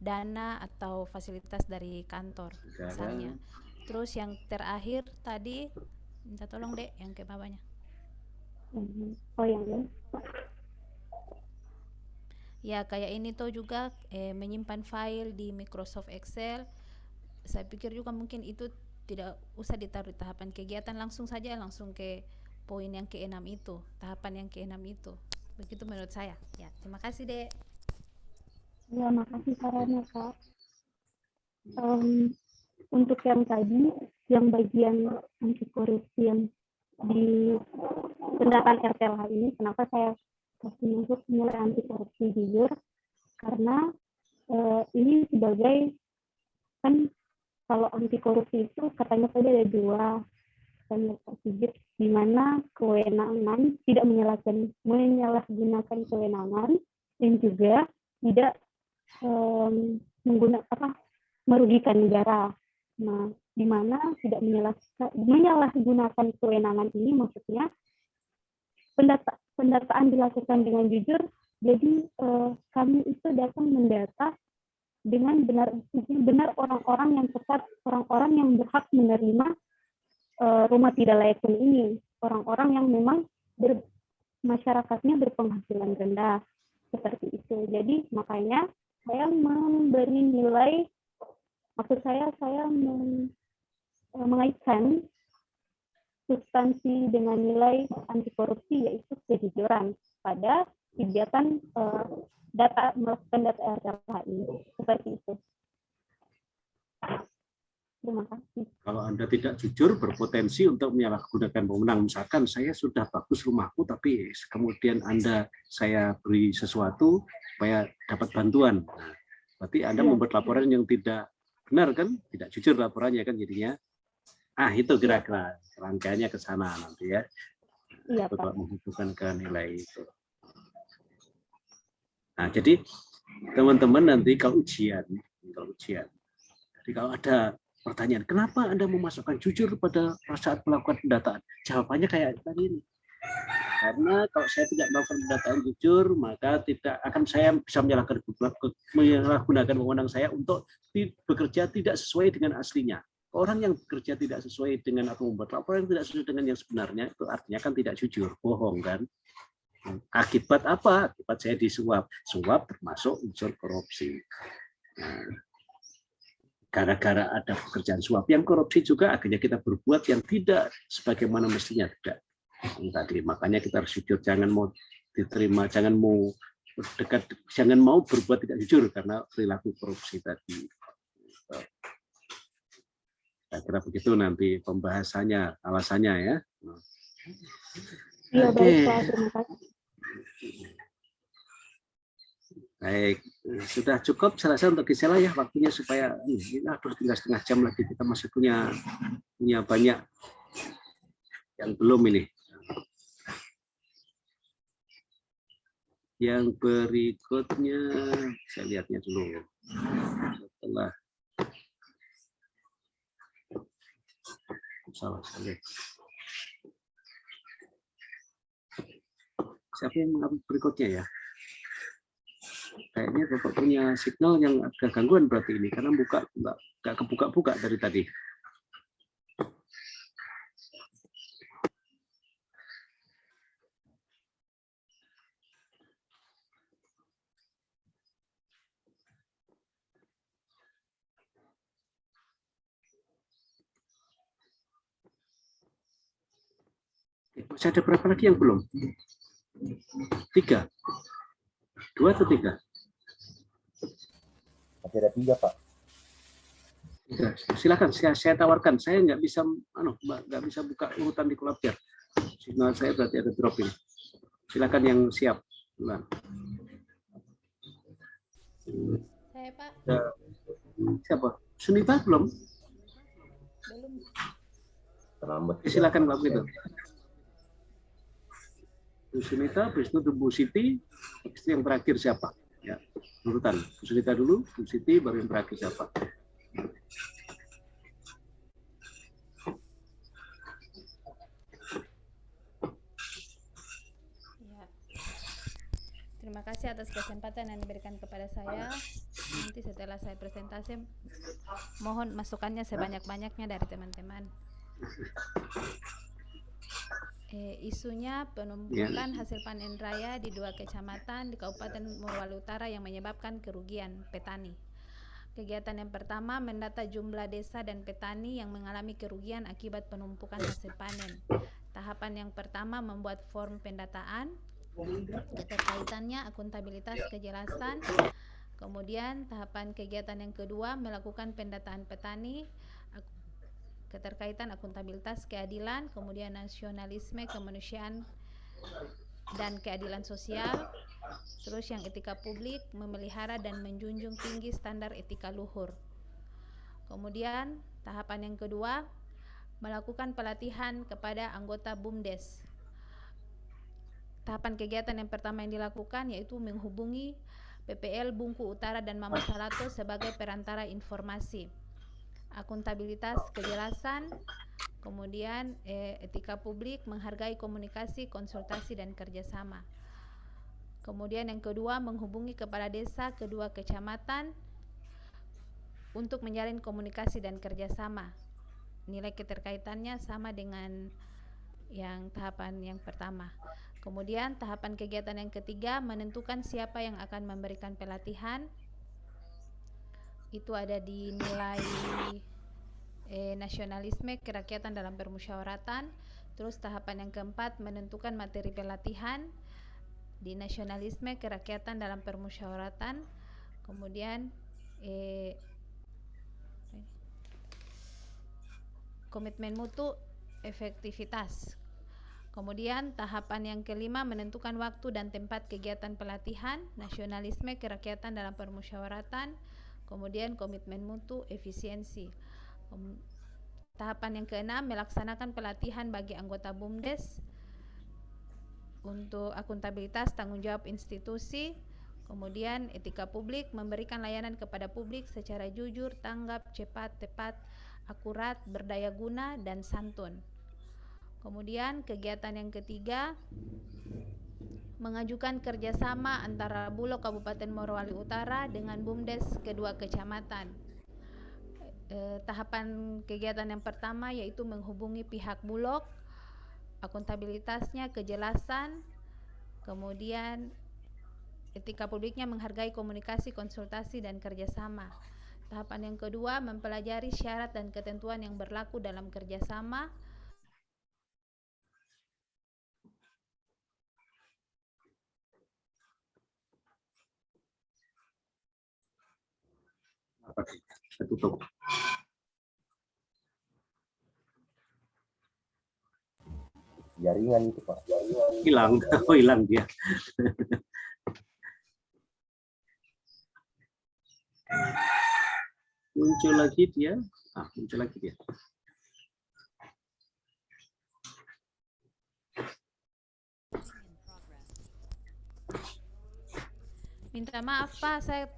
dana atau fasilitas dari kantor misalnya. Terus yang terakhir tadi minta tolong, Dek, yang ke bawahnya. Oh, yang ini. Ya, kayak ini tuh juga menyimpan file di Microsoft Excel. Saya pikir juga mungkin itu tidak usah ditaruh tahapan kegiatan, langsung ke poin yang ke-6 itu, tahapan yang ke-6 itu. Begitu menurut saya. Ya, terima kasih, Dek. Ya, makasih sarannya, Kak. Untuk yang tadi, yang bagian anti korupsi yang di pendataan RTLH ini, kenapa saya kasih masuk nilai anti korupsi jujur? Karena ini sebagai, kan kalau anti korupsi itu katanya tadi ada 2, di mana kewenangan tidak menyalahgunakan kewenangan dan juga tidak merugikan negara. Nah, di mana tidak menyalahgunakan kewenangan ini maksudnya pendataan dilakukan dengan jujur. Jadi kami itu datang mendata dengan benar orang-orang yang tepat, orang-orang yang berhak menerima rumah tidak layak huni ini, orang-orang yang memang masyarakatnya berpenghasilan rendah seperti itu. Jadi makanya saya memberi nilai, maksud saya mengaitkan substansi dengan nilai anti korupsi, yaitu kejujuran pada kegiatan melakukan data RTLH ini, seperti itu. Terima kasih. Kalau Anda tidak jujur, berpotensi untuk menyalahgunakan wewenang. Misalkan saya sudah bagus rumahku, tapi kemudian saya beri sesuatu supaya dapat bantuan. Nah, berarti Anda membuat laporan yang tidak benar, kan? Tidak jujur laporannya, kan jadinya. Itu kira-kira rangkaiannya ke sana nanti ya. Iya, Pak. Menghubungkan ke nilai itu. Nah, jadi teman-teman nanti kalau ujian, jadi kalau ada pertanyaan, kenapa Anda memasukkan jujur pada saat melakukan pendataan? Jawabannya kayak tadi ini. Karena kalau saya tidak melakukan pendataan jujur, maka tidak akan saya bisa menyalahgunakan wewenang saya untuk bekerja tidak sesuai dengan aslinya. Orang yang bekerja tidak sesuai dengan atau membuat laporan yang tidak sesuai dengan yang sebenarnya, itu artinya kan tidak jujur, bohong kan. Akibat apa? Akibat saya disuap. Suap termasuk unsur korupsi. Gara-gara ada pekerjaan suap yang korupsi juga, akhirnya kita berbuat yang tidak sebagaimana mestinya, tidak. Tadi makanya kita harus jujur, jangan mau diterima, jangan mau dekat, jangan mau berbuat tidak jujur karena perilaku korupsi tadi. Saya kira begitu nanti pembahasannya, alasannya ya. Iya, Oke. baik Pak, terima kasih. Baik, sudah cukup saya rasa untuk Gisela ya waktunya, supaya ini tinggal setengah jam lagi, kita masih punya banyak yang belum ini. Yang berikutnya saya lihatnya dulu. Setelah salah saya. Siapa yang mengambil berikutnya ya? Kayaknya Bapak punya signal yang agak gangguan berarti ini, karena nggak kebuka-buka dari tadi. Masih ada berapa lagi yang belum? 3? 2 atau 3? Masih ada 3, Pak. 3. Silakan, saya tawarkan. Saya nggak bisa buka urutan di Kolabjar. Signal saya berarti ada drop ini. Silakan yang siap. Saya Pak. Siapa? Sunita belum? Belum. Terlambat. Silakan Pak begitu. Bu Sunita, habis itu Bu Siti, habis itu yang terakhir siapa? Ya, urutan. Bu Sunita dulu, Bu Siti, baru yang terakhir siapa? Ya. Terima kasih atas kesempatan yang diberikan kepada saya. Nanti setelah saya presentasi, mohon masukannya sebanyak-banyaknya dari teman-teman. Isunya penumpukan hasil panen raya di 2 kecamatan di Kabupaten Morowali Utara yang menyebabkan kerugian petani. Kegiatan yang pertama, mendata jumlah desa dan petani yang mengalami kerugian akibat penumpukan hasil panen. Tahapan yang pertama, membuat form pendataan, keterkaitannya, akuntabilitas, kejelasan. Kemudian tahapan kegiatan yang kedua, melakukan pendataan petani, keterkaitan, akuntabilitas, keadilan, kemudian nasionalisme, kemanusiaan, dan keadilan sosial. Terus yang etika publik, memelihara dan menjunjung tinggi standar etika luhur. Kemudian tahapan yang kedua, melakukan pelatihan kepada anggota BUMDes. Tahapan kegiatan yang pertama yang dilakukan yaitu menghubungi PPL Bungku Utara dan Mama Salato sebagai perantara informasi. Akuntabilitas, kejelasan, kemudian etika publik, menghargai komunikasi, konsultasi, dan kerjasama. Kemudian yang kedua, menghubungi kepala desa kedua kecamatan untuk menjalin komunikasi dan kerjasama. Nilai keterkaitannya sama dengan yang tahapan yang pertama. Kemudian tahapan kegiatan yang ketiga, menentukan siapa yang akan memberikan pelatihan. Itu ada di nilai nasionalisme, kerakyatan dalam permusyawaratan. Terus tahapan yang keempat, menentukan materi pelatihan di nasionalisme, kerakyatan dalam permusyawaratan. Kemudian komitmen mutu, efektivitas. Kemudian tahapan yang kelima, menentukan waktu dan tempat kegiatan pelatihan, nasionalisme, kerakyatan dalam permusyawaratan. Kemudian komitmen mutu, efisiensi. Tahapan yang keenam, melaksanakan pelatihan bagi anggota BUMDes untuk akuntabilitas, tanggung jawab institusi. Kemudian etika publik, memberikan layanan kepada publik secara jujur, tanggap, cepat, tepat, akurat, berdaya guna, dan santun. Kemudian kegiatan yang ketiga, mengajukan kerjasama antara Bulog Kabupaten Morowali Utara dengan BUMDes kedua kecamatan. tahapan kegiatan yang pertama yaitu menghubungi pihak Bulog, akuntabilitasnya, kejelasan, kemudian etika publiknya menghargai komunikasi, konsultasi, dan kerjasama. Tahapan yang kedua, mempelajari syarat dan ketentuan yang berlaku dalam kerjasama. Tutup. Jaringan itu Pak. Hilang, oh hilang dia. Muncul lagi dia. Muncul lagi dia. Minta maaf Pak, saya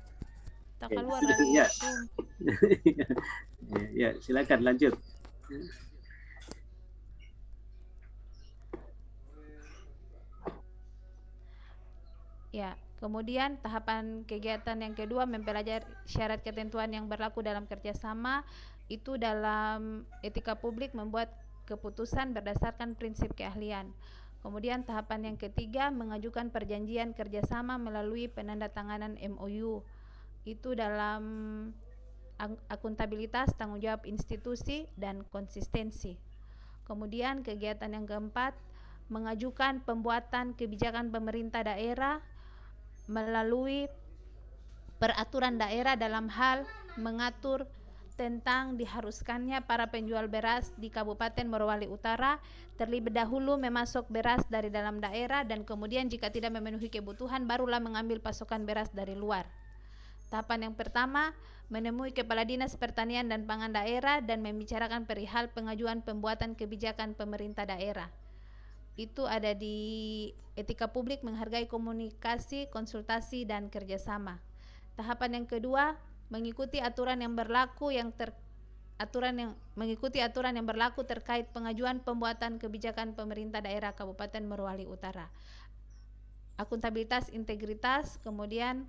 tak keluar Ya. dari Ya. Zoom. Ya, silakan lanjut. Ya, kemudian tahapan kegiatan yang kedua mempelajari syarat ketentuan yang berlaku dalam kerjasama. Itu dalam etika publik membuat keputusan berdasarkan prinsip keahlian. Kemudian tahapan yang ketiga mengajukan perjanjian kerjasama melalui penandatanganan MOU. Itu dalam akuntabilitas, tanggung jawab institusi, dan konsistensi. Kemudian kegiatan yang keempat mengajukan pembuatan kebijakan pemerintah daerah melalui peraturan daerah dalam hal mengatur tentang diharuskannya para penjual beras di Kabupaten Morowali Utara terlebih dahulu memasok beras dari dalam daerah dan kemudian jika tidak memenuhi kebutuhan barulah mengambil pasokan beras dari luar. Tahapan yang pertama, menemui Kepala Dinas Pertanian dan Pangan Daerah dan membicarakan perihal pengajuan pembuatan kebijakan pemerintah daerah. Itu ada di etika publik menghargai komunikasi, konsultasi, dan kerjasama. Tahapan yang kedua, mengikuti aturan yang berlaku terkait pengajuan pembuatan kebijakan pemerintah daerah Kabupaten Morowali Utara. Akuntabilitas, integritas, kemudian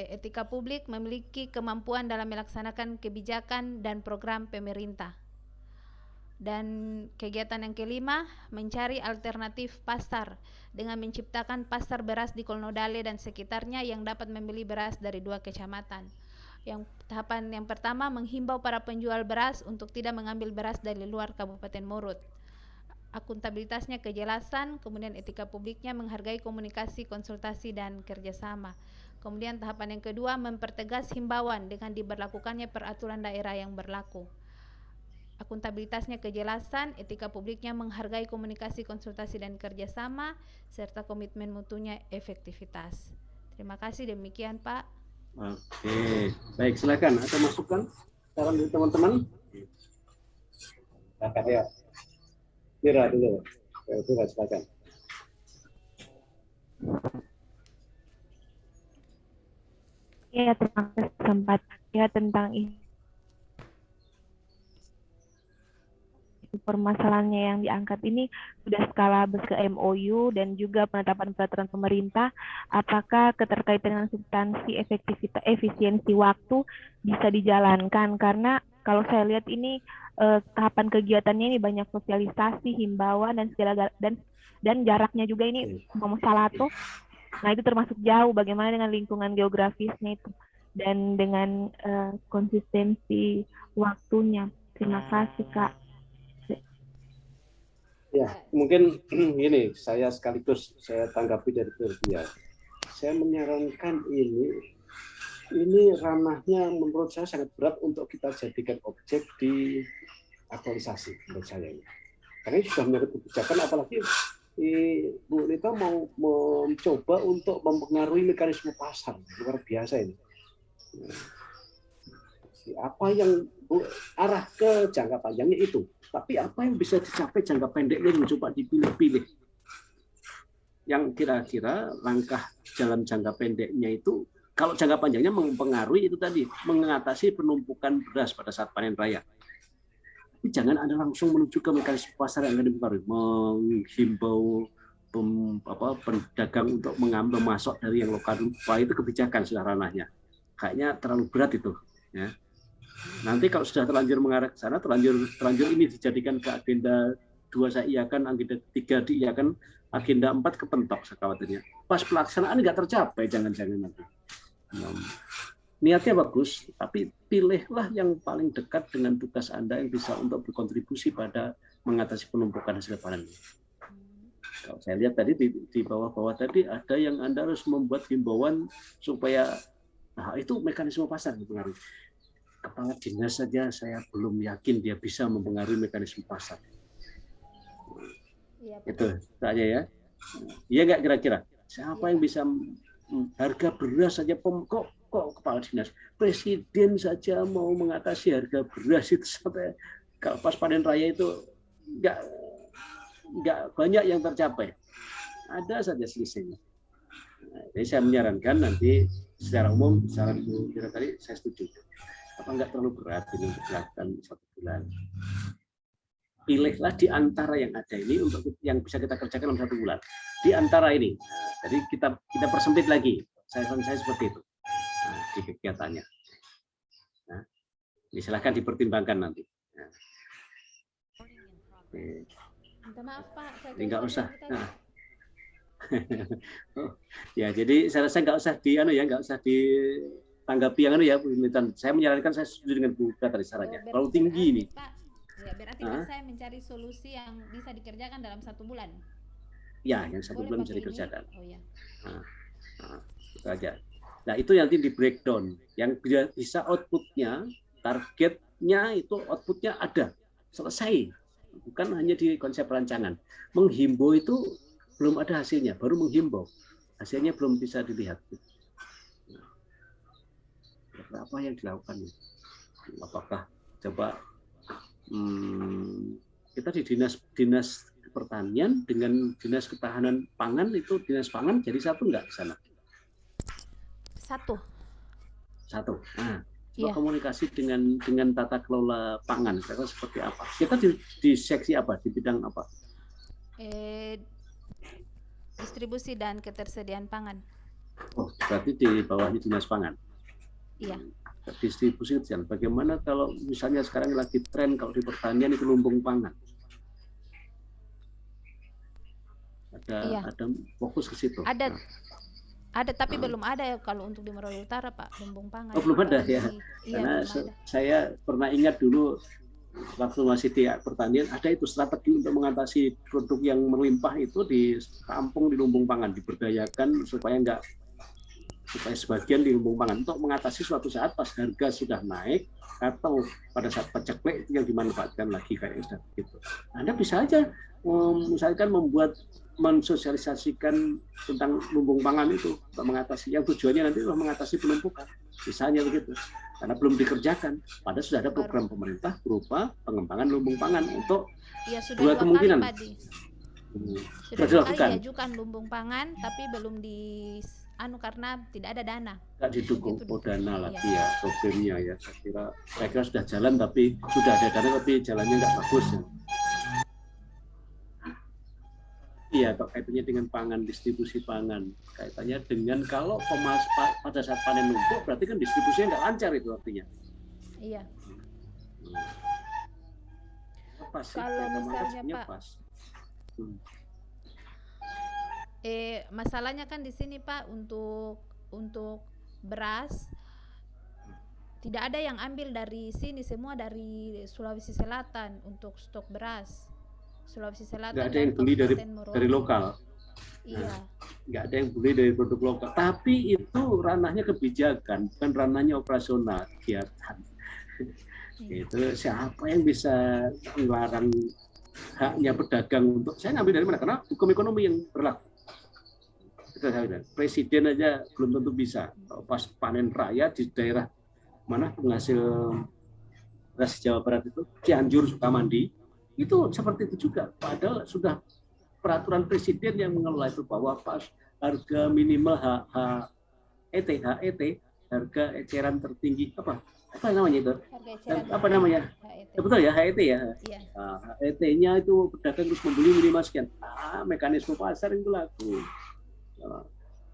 etika publik memiliki kemampuan dalam melaksanakan kebijakan dan program pemerintah. Dan kegiatan yang kelima, mencari alternatif pasar dengan menciptakan pasar beras di Kolonodale dan sekitarnya yang dapat membeli beras dari 2 kecamatan. Tahapan yang pertama, menghimbau para penjual beras untuk tidak mengambil beras dari luar Kabupaten Morut. Akuntabilitasnya kejelasan, kemudian etika publiknya menghargai komunikasi, konsultasi, dan kerjasama. Kemudian tahapan yang kedua, mempertegas himbauan dengan diberlakukannya peraturan daerah yang berlaku. Akuntabilitasnya kejelasan, etika publiknya menghargai komunikasi, konsultasi, dan kerjasama, serta komitmen mutunya efektivitas. Terima kasih, demikian Pak. Oke, baik, silakan. Ada masukan saran dari teman-teman? Ya. Mira dulu. Mira, silakan. Ya, terima kasih kesempatannya tentang permasalahannya yang diangkat ini sudah skala ke MOU dan juga penetapan peraturan pemerintah. Apakah keterkaitan dengan substansi efisiensi waktu bisa dijalankan? Karena kalau saya lihat ini tahapan kegiatannya ini banyak sosialisasi, himbauan dan segala dan jaraknya juga ini Salato. Nah itu termasuk jauh. Bagaimana dengan lingkungan geografisnya itu dan dengan konsistensi waktunya? Terima kasih Kak. Ya, mungkin ini saya sekaligus saya tanggapi dari dia. Saya menyarankan ini ranahnya menurut saya sangat berat untuk kita jadikan objek di aktualisasi menurut saya ini. Karena ini sudah menyangkut kebijakan, apalagi Bu Nita mau mencoba untuk mempengaruhi mekanisme pasar, luar biasa ini. Apa yang arah ke jangka panjangnya itu, tapi apa yang bisa dicapai jangka pendeknya yang coba dipilih-pilih. Yang kira-kira langkah dalam jangka pendeknya itu, kalau jangka panjangnya mempengaruhi itu tadi, mengatasi penumpukan beras pada saat panen raya. Tapi jangan Anda langsung menuju ke mekanisme pasar yang akan dipengaruhi, menghimbau pedagang untuk mengambil masuk dari yang lokal. Wah, itu kebijakan sudah ranahnya. Kayaknya terlalu berat itu. Ya. Nanti kalau sudah terlanjur mengarah ke sana, terlanjur ini dijadikan ke agenda 2 saya iakan, agenda 3 diiakan, agenda 4 kepentok saya khawatirnya. Pas pelaksanaan nggak tercapai, jangan-jangan nanti. Niatnya bagus, tapi pilihlah yang paling dekat dengan tugas Anda yang bisa untuk berkontribusi pada mengatasi penumpukan hasil panen. Kalau saya lihat tadi di bawah-bawah tadi ada yang Anda harus membuat himbauan supaya, nah itu mekanisme pasar mempengaruhi. Kepala dinas saja saya belum yakin dia bisa mempengaruhi mekanisme pasar. Iya, Itu saja ya. Iya nggak kira-kira? Siapa yang bisa harga beras saja kok kepala dinas? Presiden saja mau mengatasi harga beras itu sampai kalau pas panen raya itu nggak banyak yang tercapai. Ada saja selisihnya. Nah, jadi saya menyarankan nanti secara umum, saran Bu Kira tadi saya setuju. Apa nggak terlalu berat ini untuk dilakukan 1 bulan? Pilihlah di antara yang ada ini untuk yang bisa kita kerjakan dalam 1 bulan. Di antara ini, jadi kita persempit lagi. Saya seperti itu di kegiatannya. Nah, silakan dipertimbangkan nanti. Nah. Minta maaf Pak, saya nggak usah. Nah. Oh, ya, jadi saya rasa nggak usah ditanggapi yang ya, Bu Militan. Saya menyarankan, saya setuju dengan Bu Kira tadi sarannya. Terlalu tinggi ini. Pak, ya berarti kan saya mencari solusi yang bisa dikerjakan dalam 1 bulan. Ya, yang 1 bulan bisa dikerjakan. Oh ya. Nah, itu aja. Nah, itu nanti di breakdown. Yang bisa outputnya, targetnya itu outputnya ada, selesai. Bukan hanya di konsep rancangan. Menghimbau itu belum ada hasilnya, baru menghimbau. Hasilnya belum bisa dilihat. Nah, apa yang dilakukan? Apakah coba kita di dinas pertanian dengan dinas ketahanan pangan itu dinas pangan jadi satu nggak di sana? Satu. Nah, coba komunikasi dengan tata kelola pangan, seperti apa? Kita di seksi apa? Di bidang apa? Distribusi dan ketersediaan pangan. Oh, berarti di bawahnya dinas pangan. Iya. Distribusi dan bagaimana kalau misalnya sekarang lagi tren kalau di pertanian itu lumbung pangan. Ada fokus ke situ. Ada tapi belum ada kalau untuk di Merauke Utara Pak, lumbung pangan. Oh, belum ada ya. Karena saya pernah ingat dulu waktu masih di pertanian ada itu strategi untuk mengatasi produk yang melimpah itu di kampung di lumbung pangan, diberdayakan supaya sebagian di lumbung pangan untuk mengatasi suatu saat pas harga sudah naik atau pada saat paceklik itu yang dimanfaatkan lagi kayak gitu. Anda bisa aja misalkan mensosialisasikan tentang lumbung pangan itu untuk mengatasi, yang tujuannya nanti adalah mengatasi penumpukan, misalnya begitu, karena belum dikerjakan. Padahal sudah ada program pemerintah berupa pengembangan lumbung pangan untuk dua kemungkinan. Sudah 2 kali diajukan lumbung pangan, tapi belum karena tidak ada dana. Tidak didukung dana lagi ya problemnya ya. Saya kira sudah jalan tapi sudah ada dana tapi jalannya nggak bagus. Ya. Iya, kaitannya dengan pangan, distribusi pangan. Kaitannya dengan kalau pada saat panen numpuk, berarti kan distribusinya nggak lancar itu artinya. Iya. Pas, kalau misalnya Pak, masalahnya kan di sini Pak untuk beras tidak ada yang ambil dari sini, semua dari Sulawesi Selatan untuk stok beras. Sulawesi Selatan nggak ada yang beli dari lokal. Iya. Nggak ada yang beli dari produk lokal. Tapi itu ranahnya kebijakan, bukan ranahnya operasional kegiatan. Itu siapa yang bisa melarang haknya pedagang untuk saya ngambil dari mana? Karena hukum ekonomi yang berlaku. Presiden aja belum tentu bisa. Pas panen raya di daerah mana penghasil beras Jawa Barat itu Cianjur, Sukamandi. Itu seperti itu juga, padahal sudah peraturan presiden yang mengelola itu bahwa pas harga minimal HET, harga eceran tertinggi apa namanya itu? Apa namanya? Betul ya, HET ya. Iya. HET-nya itu pedagang harus membeli minimal sekian. Mekanisme pasar itu laku.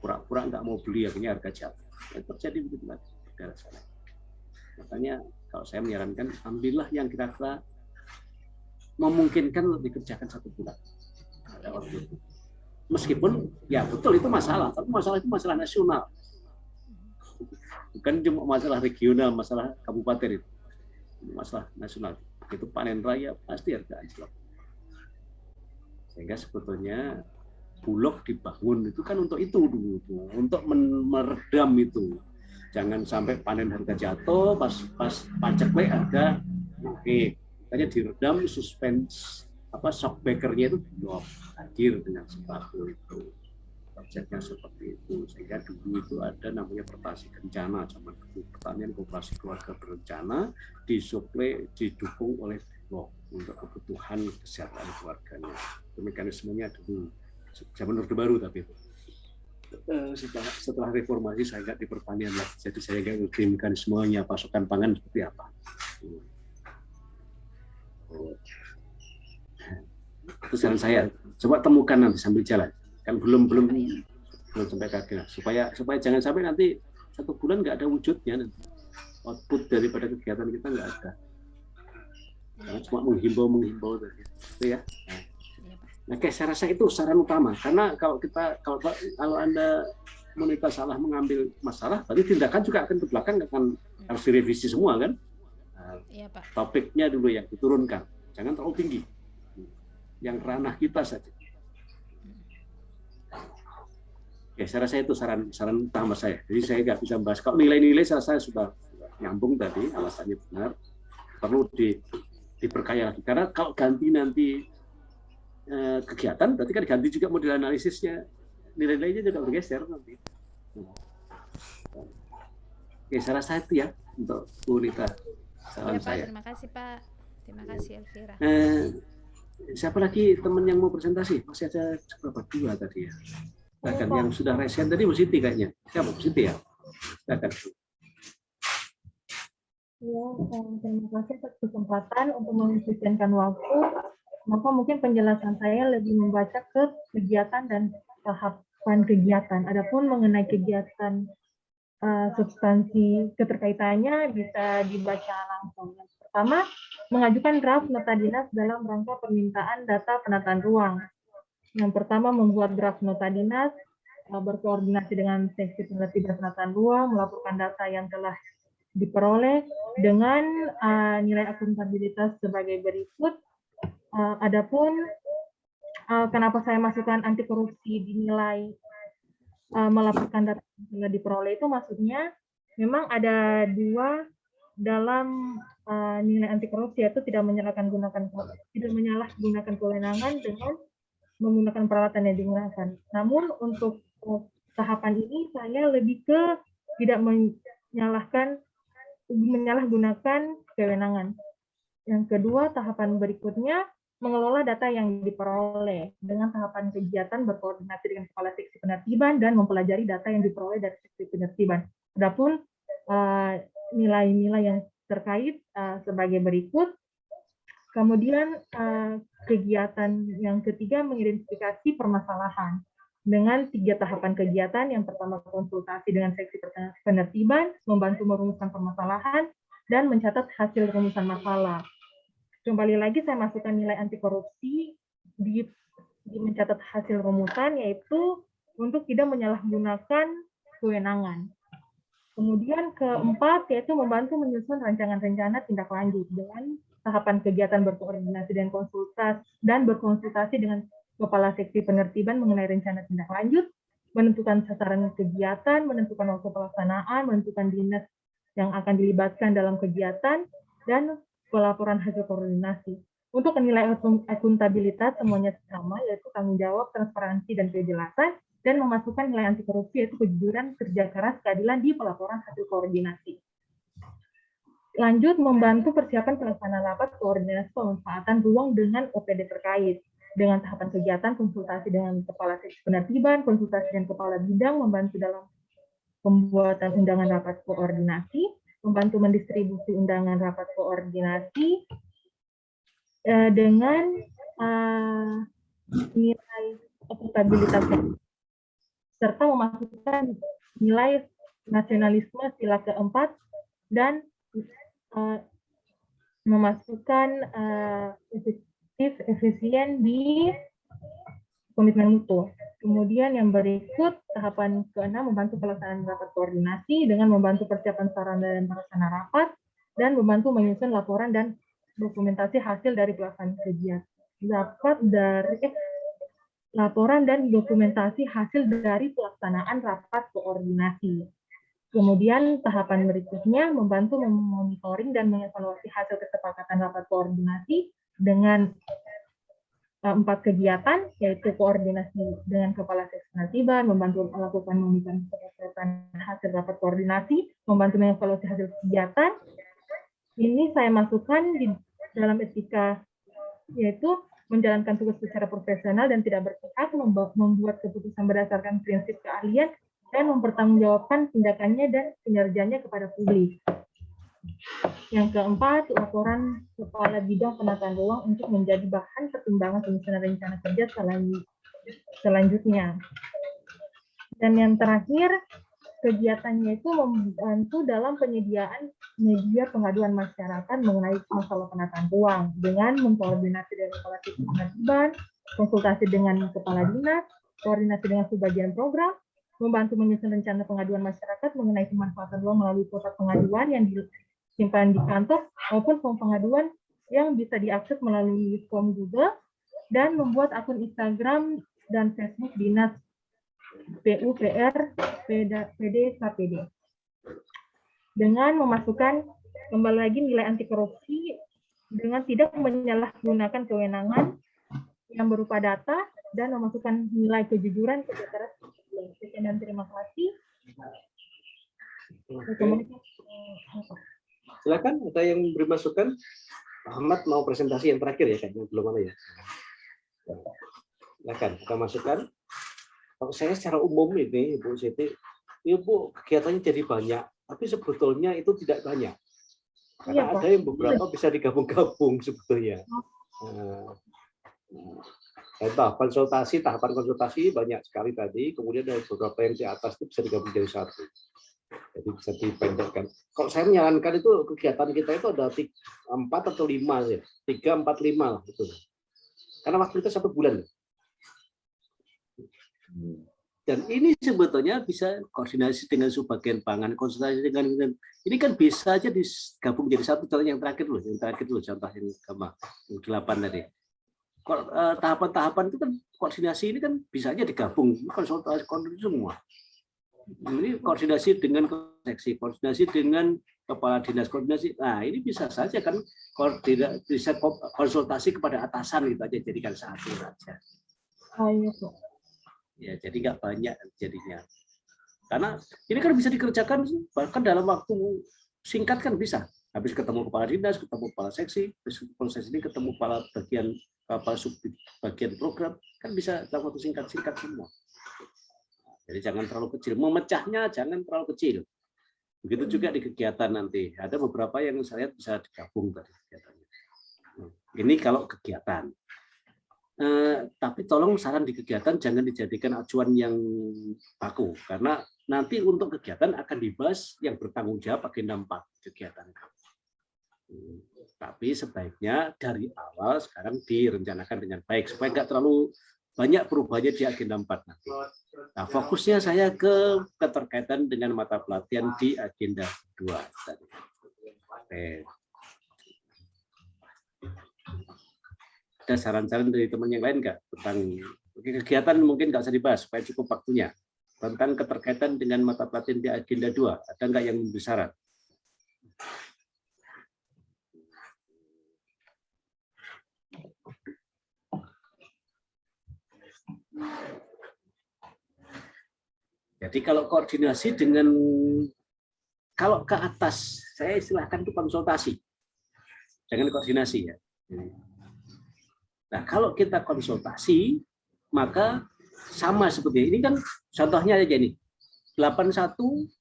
Pura-pura nggak mau beli, akhirnya harga jatuh. Yang terjadi begitu lagi. Makanya kalau saya menyarankan, ambillah yang kira-kira memungkinkan dikerjakan 1 bulan. Ada waktu itu. Meskipun ya betul itu masalah, tapi masalah itu masalah nasional, bukan cuma masalah regional, masalah kabupaten itu, masalah nasional. Itu panen raya pasti harga anjlok. Sehingga sebetulnya Bulog dibangun itu kan untuk itu dulu, untuk meredam itu. Jangan sampai panen harga jatuh, pas pajak naik harga, oke, makanya diredam, suspense shock breaker-nya itu belum hadir dengan sebab itu. Objeknya seperti itu. Sehingga dulu itu ada namanya pertasi kencana, zaman pertanian koperasi keluarga berencana, disuplai, didukung oleh Bulog untuk kebutuhan kesehatan keluarganya. Itu mekanismenya dulu zaman Orde Baru, tapi itu setelah reformasi saya nggak di pertanian lagi, jadi saya nggak ngerti mekanismenya pasokan pangan seperti apa. Itu saran saya, coba temukan nanti sambil jalan, kan belum sampai kaget, supaya jangan sampai nanti 1 bulan nggak ada wujudnya, nanti output daripada kegiatan kita nggak ada, karena cuma menghimbau tadi, itu ya. Nah, saya rasa itu saran utama, karena kalau Anda monita salah mengambil masalah, berarti tindakan juga akan ke belakang harus direvisi semua kan. Nah, iya, Pak. Topiknya dulu yang diturunkan, jangan terlalu tinggi, yang ranah kita saja. Ya, saya rasa itu saran utama saya. Jadi saya nggak bisa membahas. Kalau nilai-nilai saya sudah nyambung tadi, alasannya benar. Perlu diperkaya lagi. Karena kalau ganti nanti kegiatan, berarti kan ganti juga model analisisnya. Nilai-nilainya juga bergeser nanti. Oke, saya rasa itu ya untuk Bu Rita. Salam Pak, saya. terima kasih Pak. Terima kasih Elvira. Siapa lagi teman yang mau presentasi? Masih ada berapa 2 tadi ya? Silakan, yang sudah resen tadi Bu Siti kayaknya. Siapa Bu Siti ya? Silakan. Ya, terima kasih atas kesempatan untuk mengefisienkan waktu. Maka mungkin penjelasan saya lebih membaca ke kegiatan dan tahapan kegiatan. Adapun mengenai kegiatan substansi keterkaitannya bisa dibaca langsung. Yang pertama, mengajukan draft nota dinas dalam rangka permintaan data penataan ruang. Yang pertama, membuat draft nota dinas, berkoordinasi dengan seksi penertiban penataan ruang, melaporkan data yang telah diperoleh dengan nilai akuntabilitas sebagai berikut. Adapun kenapa saya masukkan anti korupsi dinilai melaporkan data yang telah diperoleh itu, maksudnya memang ada 2 dalam nilai anti korupsi, yaitu tidak menyalahgunakan kewenangan dengan menggunakan peralatan yang digunakan. Namun untuk tahapan ini saya lebih ke tidak menyalahgunakan kewenangan. Yang kedua, tahapan berikutnya mengelola data yang diperoleh dengan tahapan kegiatan berkoordinasi dengan kepala seksi penertiban dan mempelajari data yang diperoleh dari seksi penertiban. Adapun nilai-nilai yang terkait sebagai berikut. Kemudian kegiatan yang ketiga, mengidentifikasi permasalahan dengan 3 tahapan kegiatan. Yang pertama, konsultasi dengan seksi penertiban, membantu merumuskan permasalahan, dan mencatat hasil rumusan masalah. Kembali lagi saya masukkan nilai anti korupsi di mencatat hasil rumusan, yaitu untuk tidak menyalahgunakan kewenangan. Kemudian keempat, yaitu membantu menyusun rancangan rencana tindak lanjut dengan tahapan kegiatan berkoordinasi dan berkonsultasi dengan kepala seksi penertiban mengenai rencana tindak lanjut, menentukan sasaran kegiatan, menentukan waktu pelaksanaan, menentukan dinas yang akan dilibatkan dalam kegiatan, dan pelaporan hasil koordinasi. Untuk nilai akuntabilitas semuanya sama, yaitu tanggung jawab, transparansi, dan kejelasan, dan memasukkan nilai anti korupsi, yaitu kejujuran, kerja keras, keadilan di pelaporan hasil koordinasi. Lanjut, membantu persiapan pelaksanaan rapat koordinasi pemanfaatan ruang dengan OPD terkait. Dengan tahapan kegiatan, konsultasi dengan kepala seksi penertiban, konsultasi dengan kepala bidang, membantu dalam pembuatan undangan rapat koordinasi, membantu mendistribusi undangan rapat koordinasi dengan nilai akuntabilitas serta memasukkan nilai nasionalisme sila keempat dan memasukkan efektif efisien di komitmen mutu. Kemudian yang berikut tahapan ke-6 membantu pelaksanaan rapat koordinasi dengan membantu persiapan sarana dan prasarana rapat dan membantu menyusun laporan dan dokumentasi hasil dari pelaksanaan kegiatan. Laporan dan dokumentasi hasil dari pelaksanaan rapat koordinasi. Kemudian tahapan berikutnya membantu memonitoring dan mengevaluasi hasil kesepakatan rapat koordinasi dengan 4 kegiatan, yaitu koordinasi dengan Kepala Seksi Penertiban, membantu melakukan monitoring kesepakatan hasil rapat koordinasi, membantu mengevaluasi hasil kegiatan. Ini saya masukkan di dalam etika, yaitu menjalankan tugas secara profesional dan tidak berpihak, membuat keputusan berdasarkan prinsip keahlian, dan mempertanggungjawabkan tindakannya dan kinerjanya kepada publik. Yang keempat, laporan Kepala Bidang Penataan Ruang untuk menjadi bahan pertimbangan penyusunan rencana kerja selanjutnya. Dan yang terakhir, kegiatannya itu membantu dalam penyediaan media pengaduan masyarakat mengenai masalah penataan ruang dengan mengkoordinasi dengan Kepala Seksi Penertiban, konsultasi dengan Kepala Dinas, koordinasi dengan subbagian program, membantu menyusun rencana pengaduan masyarakat mengenai pemanfaatan ruang melalui kotak pengaduan yang disimpan di kantor maupun form pengaduan yang bisa diakses melalui form Google, dan membuat akun Instagram dan Facebook Dinas PUPR PD KPD. Dengan memasukkan kembali lagi nilai anti korupsi dengan tidak menyalahgunakan kewenangan yang berupa data dan memasukkan nilai kejujuran, kejahteraan. Sekian dan terima kasih. Silakan, ada yang beri masukan? Ahmad mau presentasi yang terakhir ya, kayaknya belum ada ya. Silakan, ada masukan? Kalau saya secara umum ini, Bu Siti, ya Bu, kegiatannya jadi banyak, tapi sebetulnya itu tidak banyak. Karena ada yang beberapa bisa digabung-gabung sebetulnya. Tahapan konsultasi banyak sekali tadi, kemudian ada beberapa yang di atas itu bisa digabung jadi satu. Jadi bisa dipendekkan. Kalau saya menyarankan itu kegiatan kita itu ada 4 atau 5 ya, 3, 4, 5 lah itu. Karena waktu kita 1 bulan. Dan ini sebetulnya bisa koordinasi dengan subbagian pangan, konsultasi dengan ini kan bisa aja digabung jadi satu. Contoh yang terakhir loh, contoh yang 8 tadi. Tahapan-tahapan itu kan koordinasi ini kan bisa aja digabung, konsultasi semua. Ini koordinasi dengan seksi, koordinasi dengan kepala dinas, koordinasi. Nah, ini bisa saja kan bisa konsultasi kepada atasan gitu aja, jadikan satu saja. Ya, jadi nggak banyak jadinya. Karena ini kan bisa dikerjakan bahkan dalam waktu singkat kan bisa. Habis ketemu kepala dinas, ketemu kepala seksi, proses ini ketemu kepala bagian bagian program, kan bisa dalam waktu singkat-singkat semua. Jadi jangan terlalu kecil, memecahnya jangan terlalu kecil. Begitu juga di kegiatan nanti. Ada beberapa yang saya lihat bisa digabung tadi kegiatannya. Ini kalau kegiatan. Tapi tolong saran di kegiatan jangan dijadikan acuan yang baku, karena nanti untuk kegiatan akan dibahas yang bertanggung jawab agenda 4 kegiatan. Tapi sebaiknya dari awal sekarang direncanakan dengan baik supaya nggak terlalu banyak perubahannya di agenda 4 nanti. Nah, fokusnya saya ke keterkaitan dengan mata pelatihan di agenda 2 tadi. Oke. Ada saran-saran dari teman yang lain nggak tentang kegiatan, mungkin nggak usah dibahas supaya cukup waktunya, tentang keterkaitan dengan mata pelatihan di agenda 2, ada nggak yang memberi saran? Jadi kalau koordinasi dengan, kalau ke atas saya istilahkan itu konsultasi, jangan koordinasi ya. Nah, kalau kita konsultasi, maka sama seperti ini kan contohnya aja nih. 81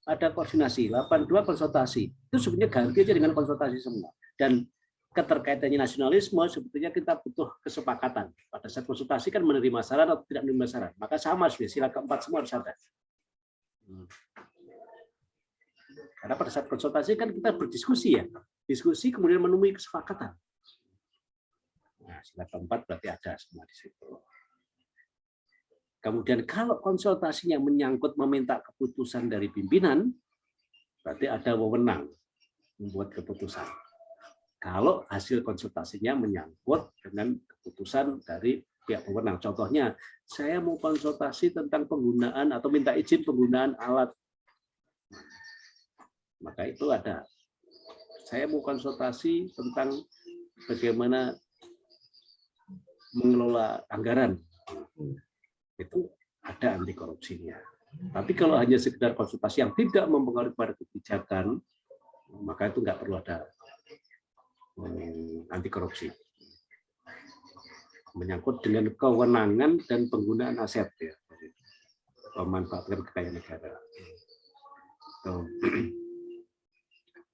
ada koordinasi, 82 konsultasi. Itu sebenarnya ganti aja dengan konsultasi semua. Dan keterkaitannya nasionalisme sebetulnya kita butuh kesepakatan. Pada saat konsultasi kan menerima saran atau tidak menerima saran. Maka sama sebenarnya sila keempat semua harus ada. Karena pada saat konsultasi kan kita berdiskusi ya, diskusi kemudian menemui kesepakatan. Nah, sila keempat berarti ada semua di situ. Kemudian kalau konsultasinya menyangkut meminta keputusan dari pimpinan, berarti ada wewenang membuat keputusan. Kalau hasil konsultasinya menyangkut dengan keputusan dari pihak pemenang. Contohnya, saya mau konsultasi tentang penggunaan atau minta izin penggunaan alat. Maka itu ada. Saya mau konsultasi tentang bagaimana mengelola anggaran. Itu ada anti korupsinya. Tapi kalau hanya sekedar konsultasi yang tidak mempengaruhi pada kebijakan, maka itu nggak perlu ada anti korupsi. Menyangkut dengan kewenangan dan penggunaan aset ya, memanfaatkan kekayaan negara.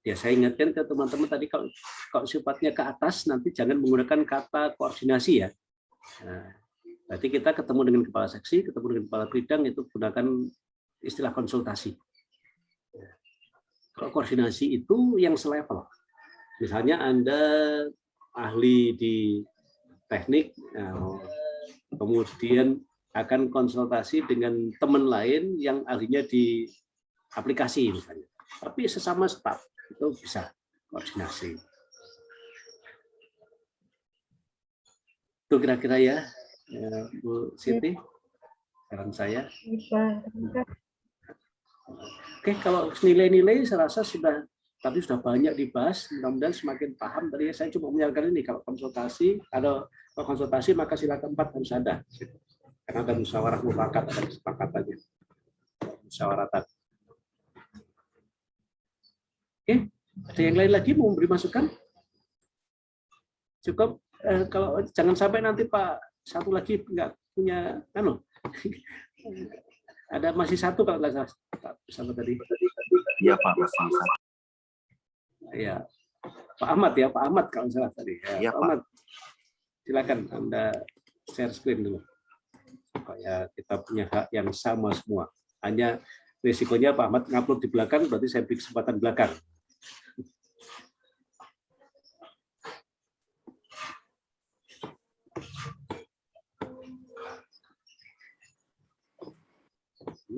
Ya, saya ingatkan ke teman-teman tadi kalau sifatnya ke atas nanti jangan menggunakan kata koordinasi ya. Nah, berarti kita ketemu dengan kepala seksi, ketemu dengan kepala bidang itu gunakan istilah konsultasi. Kalau koordinasi itu yang selevel. Misalnya Anda ahli di teknik, kemudian akan konsultasi dengan teman lain yang ahlinya di aplikasi misalnya. Tapi sesama staf itu bisa koordinasi. Itu kira-kira ya, Bu Siti, saran saya. Oke, kalau nilai-nilai saya rasa sudah banyak dibahas, mudah-mudahan semakin paham. Tadi saya cuma menyarankan ini, kalau konsultasi maka sila keempat harus ada. Karena ada musyawarah mufakat, ada kesepakatannya. Musyawaratan. Oke, ada yang lain lagi mau memberi masukan? Cukup, kalau jangan sampai nanti Pak satu lagi nggak punya, ada masih satu kalau nggak salah Pak sama tadi. Iya Pak, masih satu. Ya, Pak Ahmad ya, Pak Ahmad kalau salah tadi. Ya, Pak Ahmad, silakan Anda share screen dulu supaya kita punya hak yang sama semua. Hanya risikonya Pak Ahmad ngupload di belakang, berarti saya beri kesempatan belakang.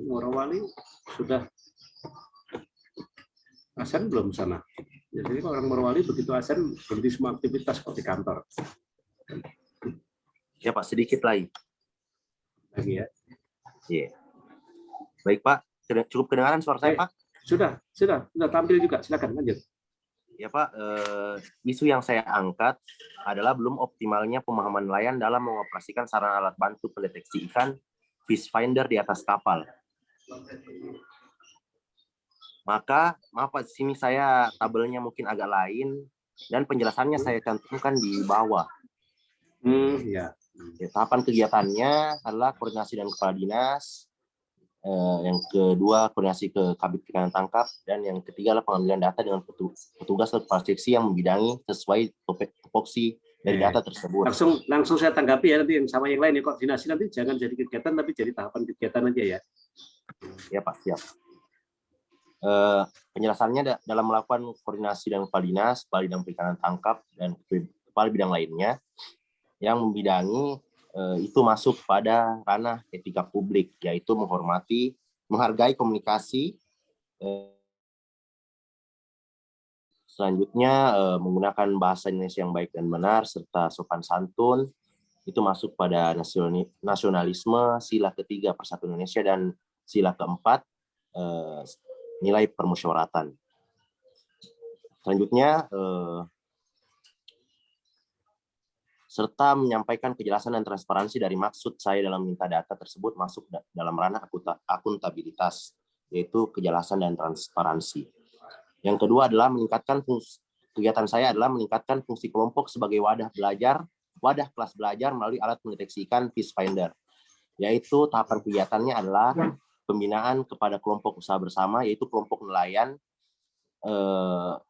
Morowali sudah azan belum sana? Jadi orang Morowali begitu azan berhenti semua aktivitas seperti kantor. Ya Pak, sedikit lagi. Lagi ya. Iya. Baik Pak, cukup kedengaran suara saya Pak? Sudah tampil juga. Silakan lanjut. Ya Pak, isu yang saya angkat adalah belum optimalnya pemahaman nelayan dalam mengoperasikan sarana alat bantu pendeteksi ikan fish finder di atas kapal. Maka, maaf Pak, sini saya tabelnya mungkin agak lain dan penjelasannya saya cantumkan di bawah. Ya. Tahapan kegiatannya adalah koordinasi dengan kepala dinas, yang kedua koordinasi ke Kabit Perikanan Tangkap, dan yang ketiga adalah pengambilan data dengan petugas atau kepala seksi yang membidangi sesuai topoksi dari data tersebut. Langsung saya tanggapi ya, nanti yang sama yang lain ya, koordinasi nanti jangan jadi kegiatan tapi jadi tahapan kegiatan aja ya. Ya Pak, siap. Penjelasannya dalam melakukan koordinasi dengan kepala dinas, kepala bidang perikanan tangkap, dan kepala bidang lainnya yang membidangi itu masuk pada ranah etika publik, yaitu menghormati, menghargai komunikasi. Selanjutnya menggunakan bahasa Indonesia yang baik dan benar serta sopan santun, itu masuk pada nasionalisme, sila ketiga Persatuan Indonesia, dan sila keempat nilai permusyawaratan. Selanjutnya serta menyampaikan kejelasan dan transparansi dari maksud saya dalam minta data tersebut masuk dalam ranah akuntabilitas, yaitu kejelasan dan transparansi. Yang kedua adalah kegiatan saya adalah meningkatkan fungsi kelompok sebagai wadah kelas belajar melalui alat pendeteksi ikan fish finder, yaitu tahapan kegiatannya adalah pembinaan kepada kelompok usaha bersama, yaitu kelompok nelayan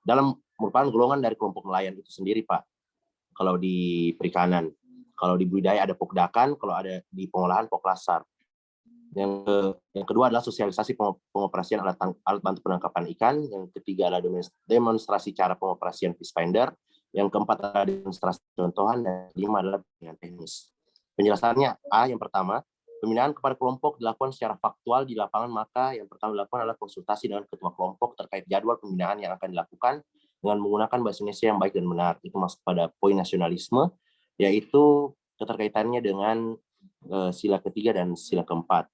dalam merupakan golongan dari kelompok nelayan itu sendiri Pak. Kalau di perikanan, kalau di budidaya ada pokdakan, kalau ada di pengolahan poklasar. Yang kedua adalah sosialisasi pengoperasian alat bantu penangkapan ikan. Yang ketiga adalah demonstrasi cara pengoperasian fish finder. Yang keempat adalah demonstrasi contohan. Dan kelima adalah pembinaan teknis. Penjelasannya, yang pertama, pembinaan kepada kelompok dilakukan secara faktual di lapangan, maka yang pertama dilakukan adalah konsultasi dengan ketua kelompok terkait jadwal pembinaan yang akan dilakukan dengan menggunakan bahasa Indonesia yang baik dan benar. Itu masuk pada poin nasionalisme, yaitu keterkaitannya dengan sila ketiga dan sila keempat.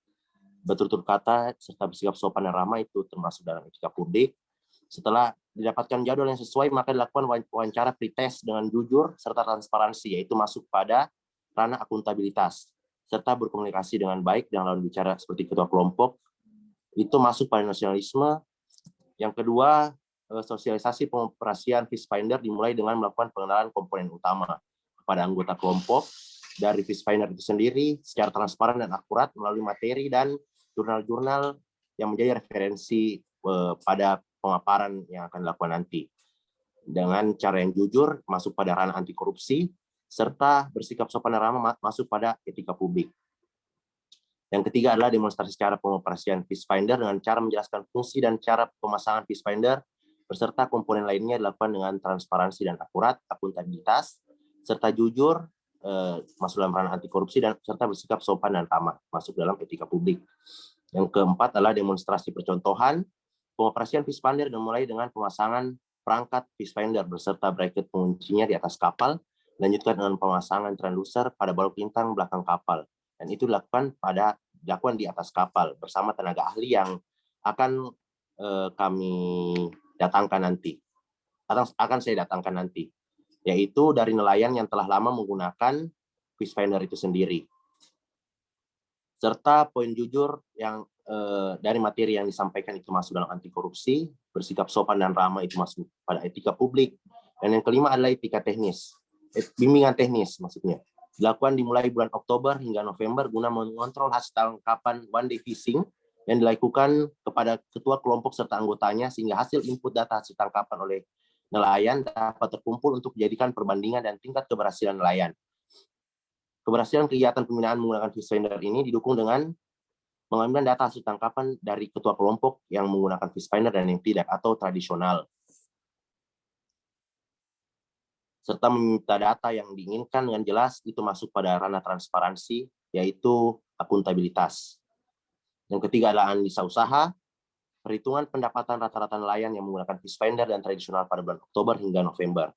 Bertutur kata serta bersikap sopan dan ramah itu termasuk dalam etika publik. Setelah didapatkan jadwal yang sesuai, maka dilakukan wawancara pretest dengan jujur serta transparansi, yaitu masuk pada ranah akuntabilitas, serta berkomunikasi dengan baik dengan lawan bicara seperti ketua kelompok, itu masuk pada nasionalisme. Yang kedua, sosialisasi pengoperasian fish finder dimulai dengan melakukan pengenalan komponen utama kepada anggota kelompok dari fish finder itu sendiri secara transparan dan akurat melalui materi dan jurnal-jurnal yang menjadi referensi pada pemaparan yang akan dilakukan nanti. Dengan cara yang jujur, masuk pada ranah anti korupsi, serta bersikap sopan dan ramah masuk pada etika publik. Yang ketiga adalah demonstrasi cara pengoperasian fish finder dengan cara menjelaskan fungsi dan cara pemasangan fish finder, beserta komponen lainnya dilakukan dengan transparansi dan akurat, akuntabilitas, serta jujur, masuk dalam ranah anti korupsi dan serta bersikap sopan dan ramah masuk dalam etika publik. Yang keempat adalah demonstrasi percontohan pengoperasian fish finder dimulai dengan pemasangan perangkat fish finder beserta bracket penguncinya di atas kapal, lanjutkan dengan pemasangan transducer pada balok lintang belakang kapal, dan itu dilakukan di atas kapal bersama tenaga ahli yang akan kami datangkan nanti, akan saya datangkan nanti, yaitu dari nelayan yang telah lama menggunakan fish finder itu sendiri. Serta poin jujur yang dari materi yang disampaikan itu masuk dalam anti korupsi, bersikap sopan dan ramah itu masuk pada etika publik. Dan yang kelima adalah etika teknis, bimbingan teknis maksudnya. Dilakukan dimulai bulan Oktober hingga November guna mengontrol hasil tangkapan one day fishing yang dilakukan kepada ketua kelompok serta anggotanya sehingga hasil input data hasil tangkapan oleh nelayan dapat terkumpul untuk dijadikan perbandingan dan tingkat keberhasilan nelayan. Keberhasilan kegiatan pembinaan menggunakan fish finder ini didukung dengan mengambil data hasil tangkapan dari ketua kelompok yang menggunakan fish finder dan yang tidak atau tradisional, serta meminta data yang diinginkan dengan jelas itu masuk pada ranah transparansi, yaitu akuntabilitas. Yang ketiga adalah analisa usaha, perhitungan pendapatan rata-rata nelayan yang menggunakan fish finder dan tradisional pada bulan Oktober hingga November.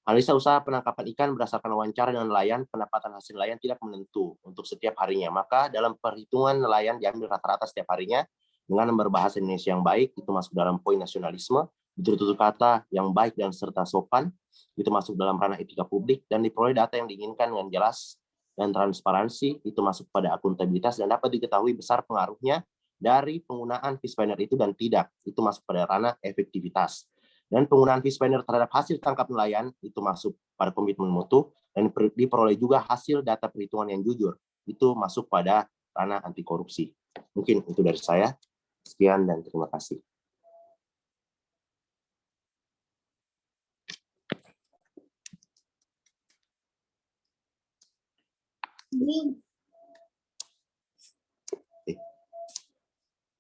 Analisa usaha penangkapan ikan berdasarkan wawancara dengan nelayan, pendapatan hasil nelayan tidak menentu untuk setiap harinya. Maka dalam perhitungan nelayan diambil rata-rata setiap harinya dengan berbahasa Indonesia yang baik, itu masuk dalam poin nasionalisme, bertutur kata yang baik dan serta sopan, itu masuk dalam ranah etika publik, dan diperoleh data yang diinginkan dengan jelas dan transparansi, itu masuk pada akuntabilitas, dan dapat diketahui besar pengaruhnya dari penggunaan fish finder itu dan tidak, itu masuk pada ranah efektivitas. Dan penggunaan fish finder terhadap hasil tangkap nelayan itu masuk pada komitmen mutu, dan diperoleh juga hasil data perhitungan yang jujur, itu masuk pada ranah anti korupsi. Mungkin itu dari saya. Sekian dan terima kasih.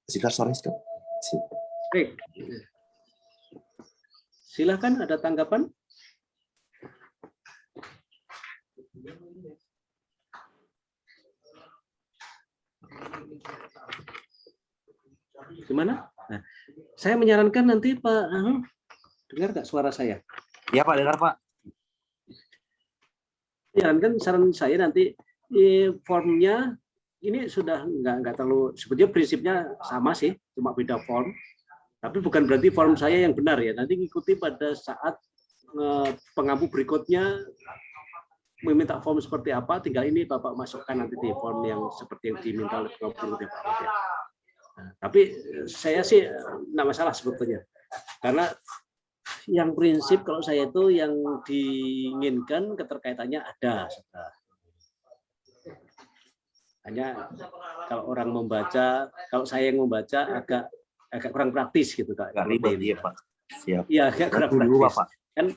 Silakan sore sekali. Baik. Silakan, ada tanggapan? Gimana? Nah, saya menyarankan nanti Pak, dengar nggak suara saya? Iya Pak, dengar Pak. Menyarankan saran saya nanti formnya ini sudah nggak terlalu, sebetulnya prinsipnya sama sih, cuma beda form. Tapi bukan berarti form saya yang benar ya. Nanti ikuti pada saat pengampu berikutnya meminta form seperti apa, tinggal ini Bapak masukkan nanti di form yang seperti yang diminta oleh pengampu berikutnya Pak. Nah, tapi saya sih nggak masalah sebetulnya. Karena yang prinsip kalau saya itu yang diinginkan keterkaitannya ada. Hanya kalau orang membaca, kalau saya yang membaca agak kurang praktis gitu Kak. Agak ribet ya Pak. Siap. Iya, agak kurang praktis. Kan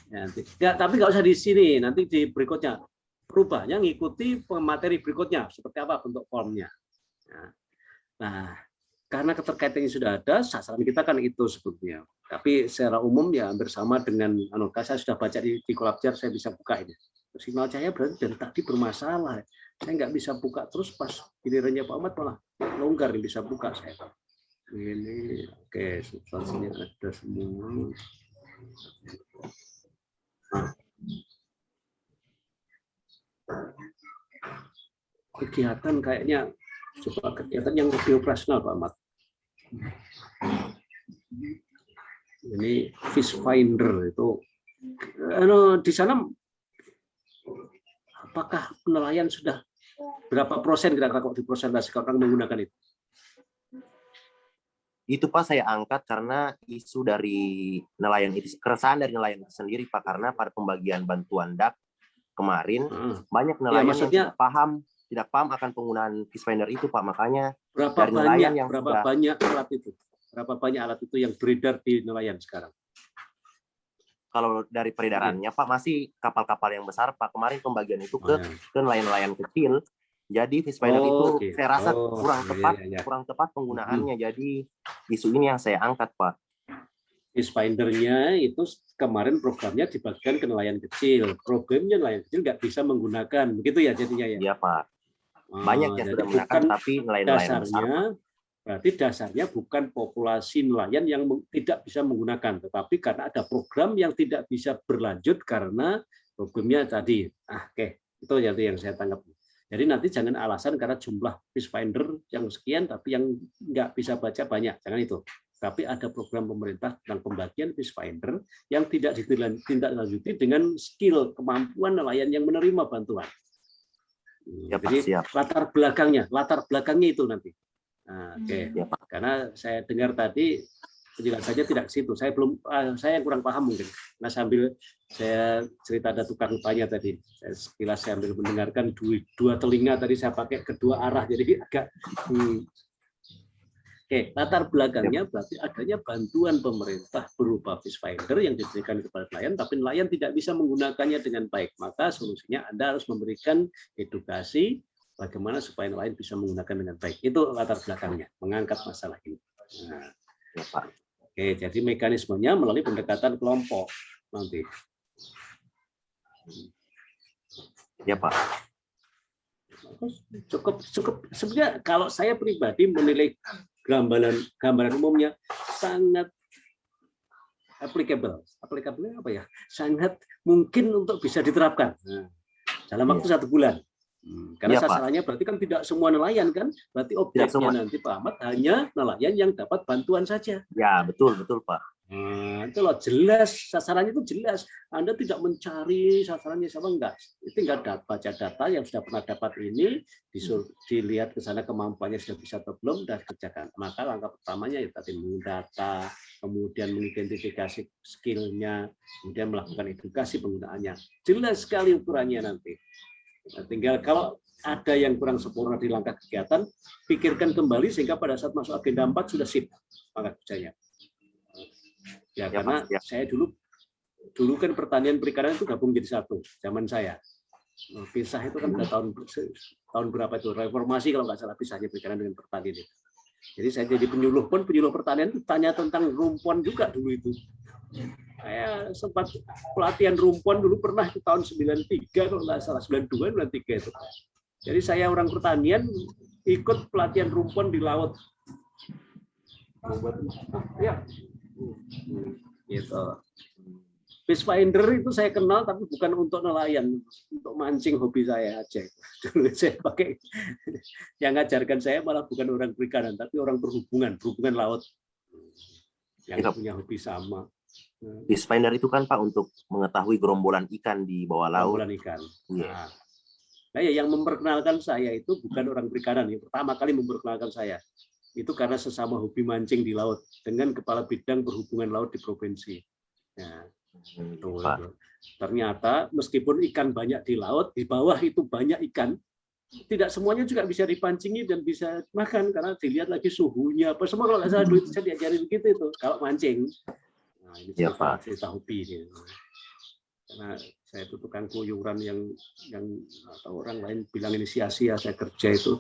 nanti. Ya, tapi nggak usah di sini, nanti di berikutnya. Perubahannya ngikuti materi berikutnya seperti apa bentuk formnya. Nah, karena keterkaitannya sudah ada, sasaran kita kan itu sebetulnya. Tapi secara umum ya hampir sama dengan saya sudah baca di Colabjar, saya bisa buka ini. Signal cahaya berarti dari tadi bermasalah. Saya nggak bisa buka terus, pas gilirannya Pak Ahmad malah longgar yang bisa buka saya. Ini oke, substansinya ada semua. Kegiatan kayaknya coba kegiatan yang lebih operasional Pak Ahmad. Ini Fish Finder itu di sana apakah penilaian sudah berapa persen kira-kira kok dipresentasikan orang menggunakan itu? Itu Pak saya angkat karena isu dari nelayan itu, keresahan dari nelayan itu sendiri Pak, karena pada pembagian bantuan DAK kemarin banyak nelayan yang tidak paham akan penggunaan Fish Finder itu Pak, makanya berapa dari nelayan yang banyak alat itu? Berapa banyak alat itu yang beredar di nelayan sekarang? Kalau dari peredarannya Pak masih kapal-kapal yang besar Pak, kemarin pembagian itu ke nelayan-nelayan kecil. Jadi Fish Finder itu saya rasa kurang tepat penggunaannya. Jadi isu ini yang saya angkat Pak. Fish Finder-nya itu kemarin programnya dibagikan ke nelayan kecil. Problemnya nelayan kecil nggak bisa menggunakan, begitu ya jadinya ya? Iya Pak. Banyak yang sudah menggunakan, tapi nelayan-nelayan besar. Berarti dasarnya bukan populasi nelayan yang tidak bisa menggunakan, tetapi karena ada program yang tidak bisa berlanjut karena problemnya tadi. Itu yang saya tangkap. Jadi nanti jangan alasan karena jumlah Fish Finder yang sekian, tapi yang nggak bisa baca banyak, jangan itu. Tapi ada program pemerintah tentang pembagian Fish Finder yang tidak ditindaklanjuti dengan skill kemampuan nelayan yang menerima bantuan. Jadi latar belakangnya itu nanti. Karena saya dengar tadi penjelasannya tidak ke situ. Saya yang kurang paham mungkin. Nah sambil saya cerita ada tukang tanya tadi, saya sambil mendengarkan dua telinga tadi saya pakai kedua arah, jadi agak. Latar belakangnya berarti adanya bantuan pemerintah berupa Fish Finder yang diberikan kepada nelayan, tapi nelayan tidak bisa menggunakannya dengan baik. Maka solusinya Anda harus memberikan edukasi bagaimana supaya nelayan bisa menggunakan dengan baik. Itu latar belakangnya, mengangkat masalah ini. Jadi mekanismenya melalui pendekatan kelompok nanti. Ya Pak. Cukup. Sebenarnya kalau saya pribadi menilai gambaran umumnya sangat applicable. Applicable apa ya? Sangat mungkin untuk bisa diterapkan dalam waktu 1 bulan. Karena sasarannya berarti kan tidak semua nelayan kan, berarti objeknya nanti Pak Ahmad hanya nelayan yang dapat bantuan saja. Ya betul Pak. Itu loh jelas, sasarannya itu jelas. Anda tidak mencari sasarannya siapa, enggak. Itu tinggal baca data yang sudah pernah dapat ini, dilihat ke sana kemampuannya sudah bisa atau belum, dan kerjakan. Maka langkah pertamanya ya tadi mendata, kemudian mengidentifikasi skillnya, kemudian melakukan edukasi penggunaannya. Jelas sekali ukurannya nanti. Nah, tinggal kalau ada yang kurang sempurna di langkah kegiatan, pikirkan kembali sehingga pada saat masuk agenda 4 sudah sip langkah kerjanya. Ya, karena saya dulu kan pertanian perikanan itu gabung jadi satu zaman saya. Pisah itu kan udah tahun berapa itu reformasi kalau nggak salah pisahnya perikanan dengan pertanian itu. Jadi saya jadi penyuluh pertanian itu tanya tentang rumpon juga dulu itu. Saya sempat pelatihan rumpon dulu pernah di tahun 93 kalau nggak salah 92 93 itu. Jadi saya orang pertanian ikut pelatihan rumpon di laut. Ya. Gitu. Fish Finder itu saya kenal tapi bukan untuk nelayan, untuk mancing hobi saya aja. Dulu saya pakai yang ngajarkan saya malah bukan orang perikanan tapi orang berhubungan laut yang punya hobi sama. Fish Finder itu kan Pak untuk mengetahui gerombolan ikan di bawah laut. Gerombolan ikan. Nah, yang memperkenalkan saya itu bukan orang perikanan, yang pertama kali memperkenalkan saya itu karena sesama hobi mancing di laut dengan kepala bidang perhubungan laut di provinsi. Nah, ternyata meskipun ikan banyak di laut, di bawah itu banyak ikan, tidak semuanya juga bisa dipancingi dan bisa makan karena dilihat lagi suhunya apa semua. Kalau nggak salah dulu itu saya diajarin begitu itu kalau mancing. Nah, ini cerita hobi ini. Karena saya itu tukang keluyuran yang atau orang lain bilang ini sia-sia saya kerja itu.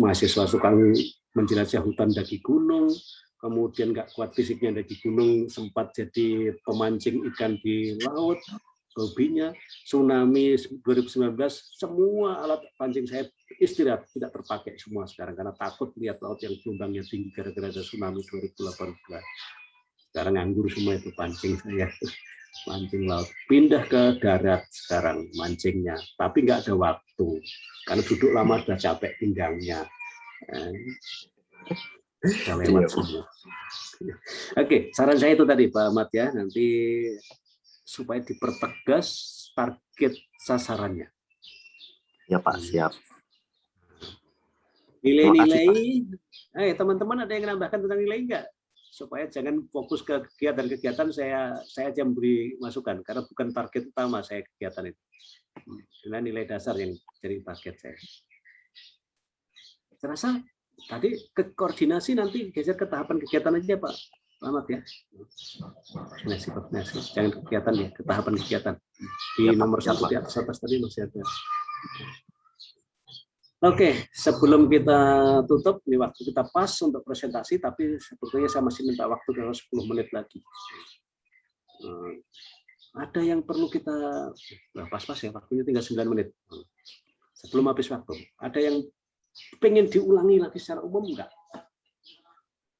Mahasiswa tukang menjelajah hutan daki gunung, kemudian nggak kuat fisiknya daki gunung, sempat jadi pemancing ikan di laut, hobinya. Tsunami 2019, semua alat pancing saya istirahat, tidak terpakai semua sekarang karena takut lihat laut yang gelombangnya tinggi gara-gara ada tsunami 2018. Sekarang nganggur semua itu pancing saya, mancing laut. Pindah ke darat sekarang mancingnya, tapi nggak ada waktu karena duduk lama sudah capek pinggangnya. Sudah lewat semua. Oke, saran saya itu tadi Pak Ahmad ya, nanti supaya dipertegas target sasarannya. Ya Pak, siap. Nilai-nilai, teman-teman ada yang menambahkan tentang nilai enggak? Supaya jangan fokus ke kegiatan-kegiatan, saya aja memberi masukan, karena bukan target utama saya kegiatan itu. Dengan nilai dasar yang jadi target saya. Saya rasa tadi ke koordinasi nanti geser ke tahapan kegiatan aja Pak Ahmad ya. Koordinasi. Jangan kegiatan ya, ke tahapan kegiatan. Di nomor 1 di atas tadi masih ada. Oke, sebelum kita tutup, ini waktu kita pas untuk presentasi, tapi sebetulnya saya masih minta waktu kalau 10 menit lagi. Ada yang perlu kita, pas-pas ya, waktunya tinggal 9 menit. Sebelum habis waktu, ada yang pengen diulangi lagi secara umum enggak?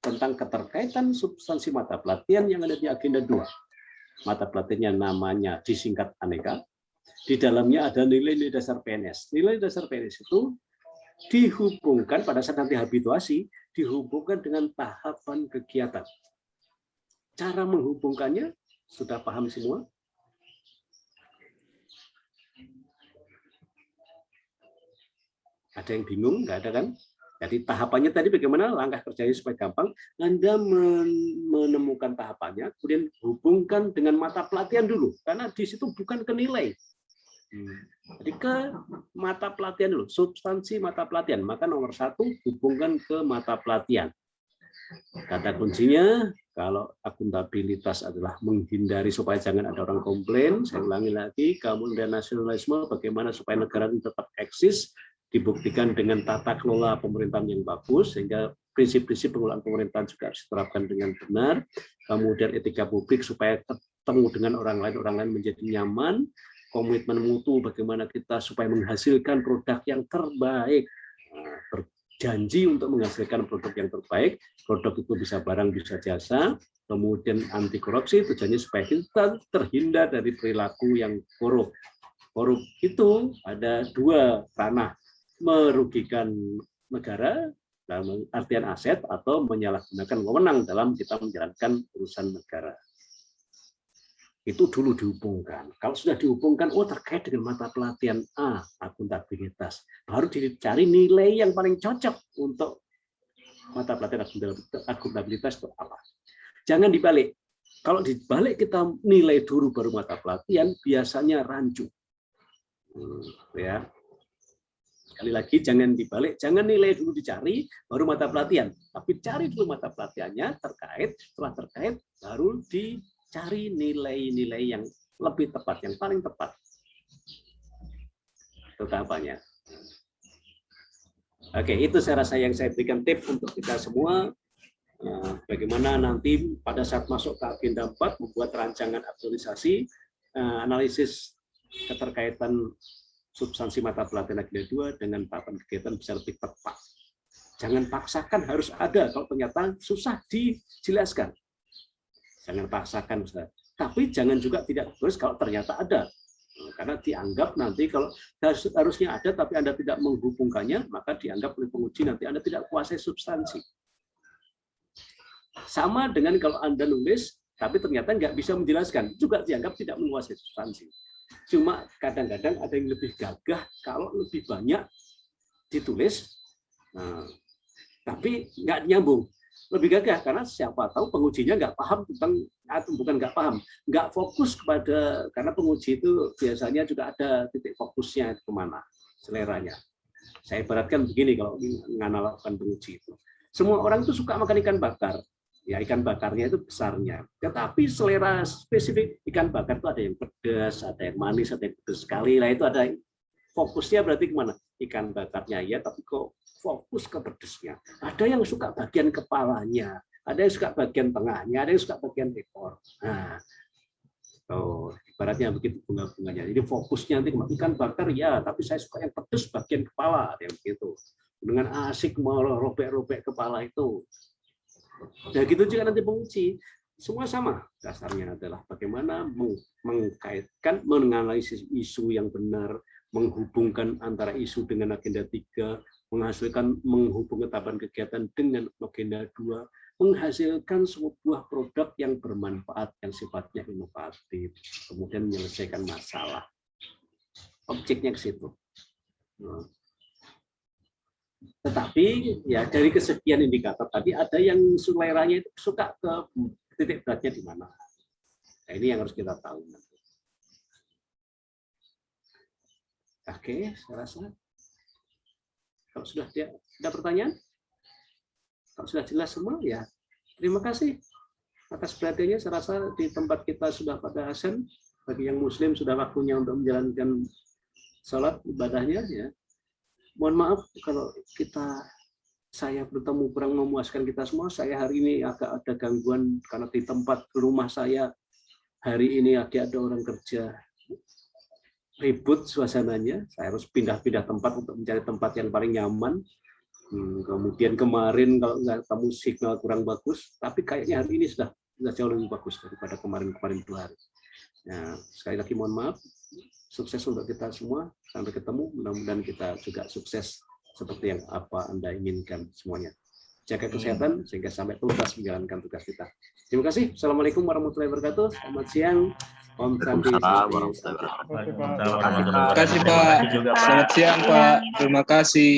Tentang keterkaitan substansi mata pelatihan yang ada di agenda 2. Mata pelatihannya namanya disingkat aneka. Di dalamnya ada nilai-nilai dasar PNS. Nilai dasar PNS itu dihubungkan pada saat nanti habituasi, dihubungkan dengan tahapan kegiatan. Cara menghubungkannya sudah paham semua? Ada yang bingung? Nggak ada kan? Jadi tahapannya tadi bagaimana langkah kerjanya supaya gampang. Anda menemukan tahapannya, kemudian hubungkan dengan mata pelatihan dulu, karena di situ bukan ke nilai. Jadi ke mata pelatihan dulu, substansi mata pelatihan. Maka nomor 1 hubungkan ke mata pelatihan. Kata kuncinya, kalau akuntabilitas adalah menghindari supaya jangan ada orang komplain. Saya ulangi lagi, kemudian nasionalisme, bagaimana supaya negara ini tetap eksis, dibuktikan dengan tata kelola pemerintahan yang bagus, sehingga prinsip-prinsip pengelolaan pemerintahan juga harus diterapkan dengan benar. Kemudian etika publik supaya ketemu dengan orang lain menjadi nyaman. Komitmen mutu, bagaimana kita supaya menghasilkan produk yang terbaik, berjanji untuk menghasilkan produk yang terbaik, produk itu bisa barang bisa jasa, kemudian anti korupsi, tujuannya supaya kita terhindar dari perilaku yang korup. Korup itu ada 2 ranah, merugikan negara dalam artian aset atau menyalahgunakan wewenang dalam kita menjalankan urusan negara. Itu dulu dihubungkan. Kalau sudah dihubungkan, terkait dengan mata pelatihan A, akuntabilitas. Baru dicari nilai yang paling cocok untuk mata pelatihan akuntabilitas itu apa. Jangan dibalik. Kalau dibalik kita nilai dulu baru mata pelatihan, biasanya rancu. Ya. Sekali lagi, jangan dibalik. Jangan nilai dulu dicari, baru mata pelatihan. Tapi cari dulu mata pelatihannya terkait, setelah terkait, baru cari nilai-nilai yang lebih tepat, yang paling tepat. Itu tahapannya. Oke, itu saya rasa yang saya berikan tips untuk kita semua. Bagaimana nanti pada saat masuk ke agenda 4, membuat rancangan aktualisasi, analisis keterkaitan substansi mata pelatihan agenda 2 dengan tahapan kegiatan bisa lebih tepat. Jangan paksakan harus ada, kalau ternyata susah dijelaskan. Jangan paksakan, Ustaz. Tapi jangan juga tidak terus kalau ternyata ada. Karena dianggap nanti kalau harusnya ada tapi Anda tidak menghubungkannya, maka dianggap oleh penguji nanti Anda tidak kuasai substansi. Sama dengan kalau Anda nulis tapi ternyata nggak bisa menjelaskan, juga dianggap tidak menguasai substansi. Cuma kadang-kadang ada yang lebih gagah kalau lebih banyak ditulis, tapi nggak nyambung. Lebih gagah karena siapa tahu pengujinya nggak paham tentang, atau bukan nggak paham, nggak fokus kepada, karena penguji itu biasanya juga ada titik fokusnya kemana, seleranya. Saya ibaratkan begini kalau menganalogkan penguji itu. Semua orang itu suka makan ikan bakar, Ya, ikan bakarnya itu besarnya. Tetapi selera spesifik ikan bakar itu ada yang pedas, ada yang manis, ada yang pedas sekali. Nah, itu ada fokusnya berarti kemana? Ikan bakarnya ya, tapi kok fokus ke pedasnya. Ada yang suka bagian kepalanya, ada yang suka bagian tengahnya, ada yang suka bagian ekor. Nah, ibaratnya begitu bunga-bunganya. Jadi fokusnya nanti ikan bakar ya, tapi saya suka yang pedas bagian kepala, yang begitu. Dengan asik mau robek-robek kepala itu. Nah, gitu juga nanti penguji. Semua sama. Dasarnya adalah bagaimana mengkaitkan, menganalisis isu yang benar, menghubungkan antara isu dengan agenda 3, menghasilkan menghubungkan tahapan kegiatan dengan agenda 2, menghasilkan sebuah produk yang bermanfaat, yang sifatnya inovatif, kemudian menyelesaikan masalah. Objeknya ke situ. Nah. Tetapi ya dari kesekian indikator tadi ada yang seleranya itu suka ke titik beratnya di mana. Nah, ini yang harus kita tahu. Oke, saya rasa kalau sudah ada pertanyaan, kalau sudah jelas semua ya terima kasih atas perhatiannya. Saya rasa di tempat kita sudah pada azan, bagi yang muslim sudah waktunya untuk menjalankan sholat ibadahnya ya. Mohon maaf kalau saya bertemu kurang memuaskan kita semua. Saya hari ini agak ada gangguan karena di tempat rumah saya hari ini ada orang kerja, ribut suasananya. Saya harus pindah-pindah tempat untuk mencari tempat yang paling nyaman. Kemudian kemarin kalau nggak ketemu signal kurang bagus, tapi kayaknya hari ini sudah jauh lebih bagus daripada kemarin-kemarin 2 hari. Nah, sekali lagi mohon maaf. Sukses untuk kita semua. Sampai ketemu. Mudah-mudahan kita juga sukses seperti yang apa Anda inginkan semuanya. Jaga kesehatan sehingga sampai tuntas menjalankan tugas kita. Terima kasih. Assalamualaikum warahmatullahi wabarakatuh. Selamat siang. Om Santi. Waalaikumsalam warahmatullahi wabarakatuh. Terima kasih Pak. Selamat siang Pak. Terima kasih.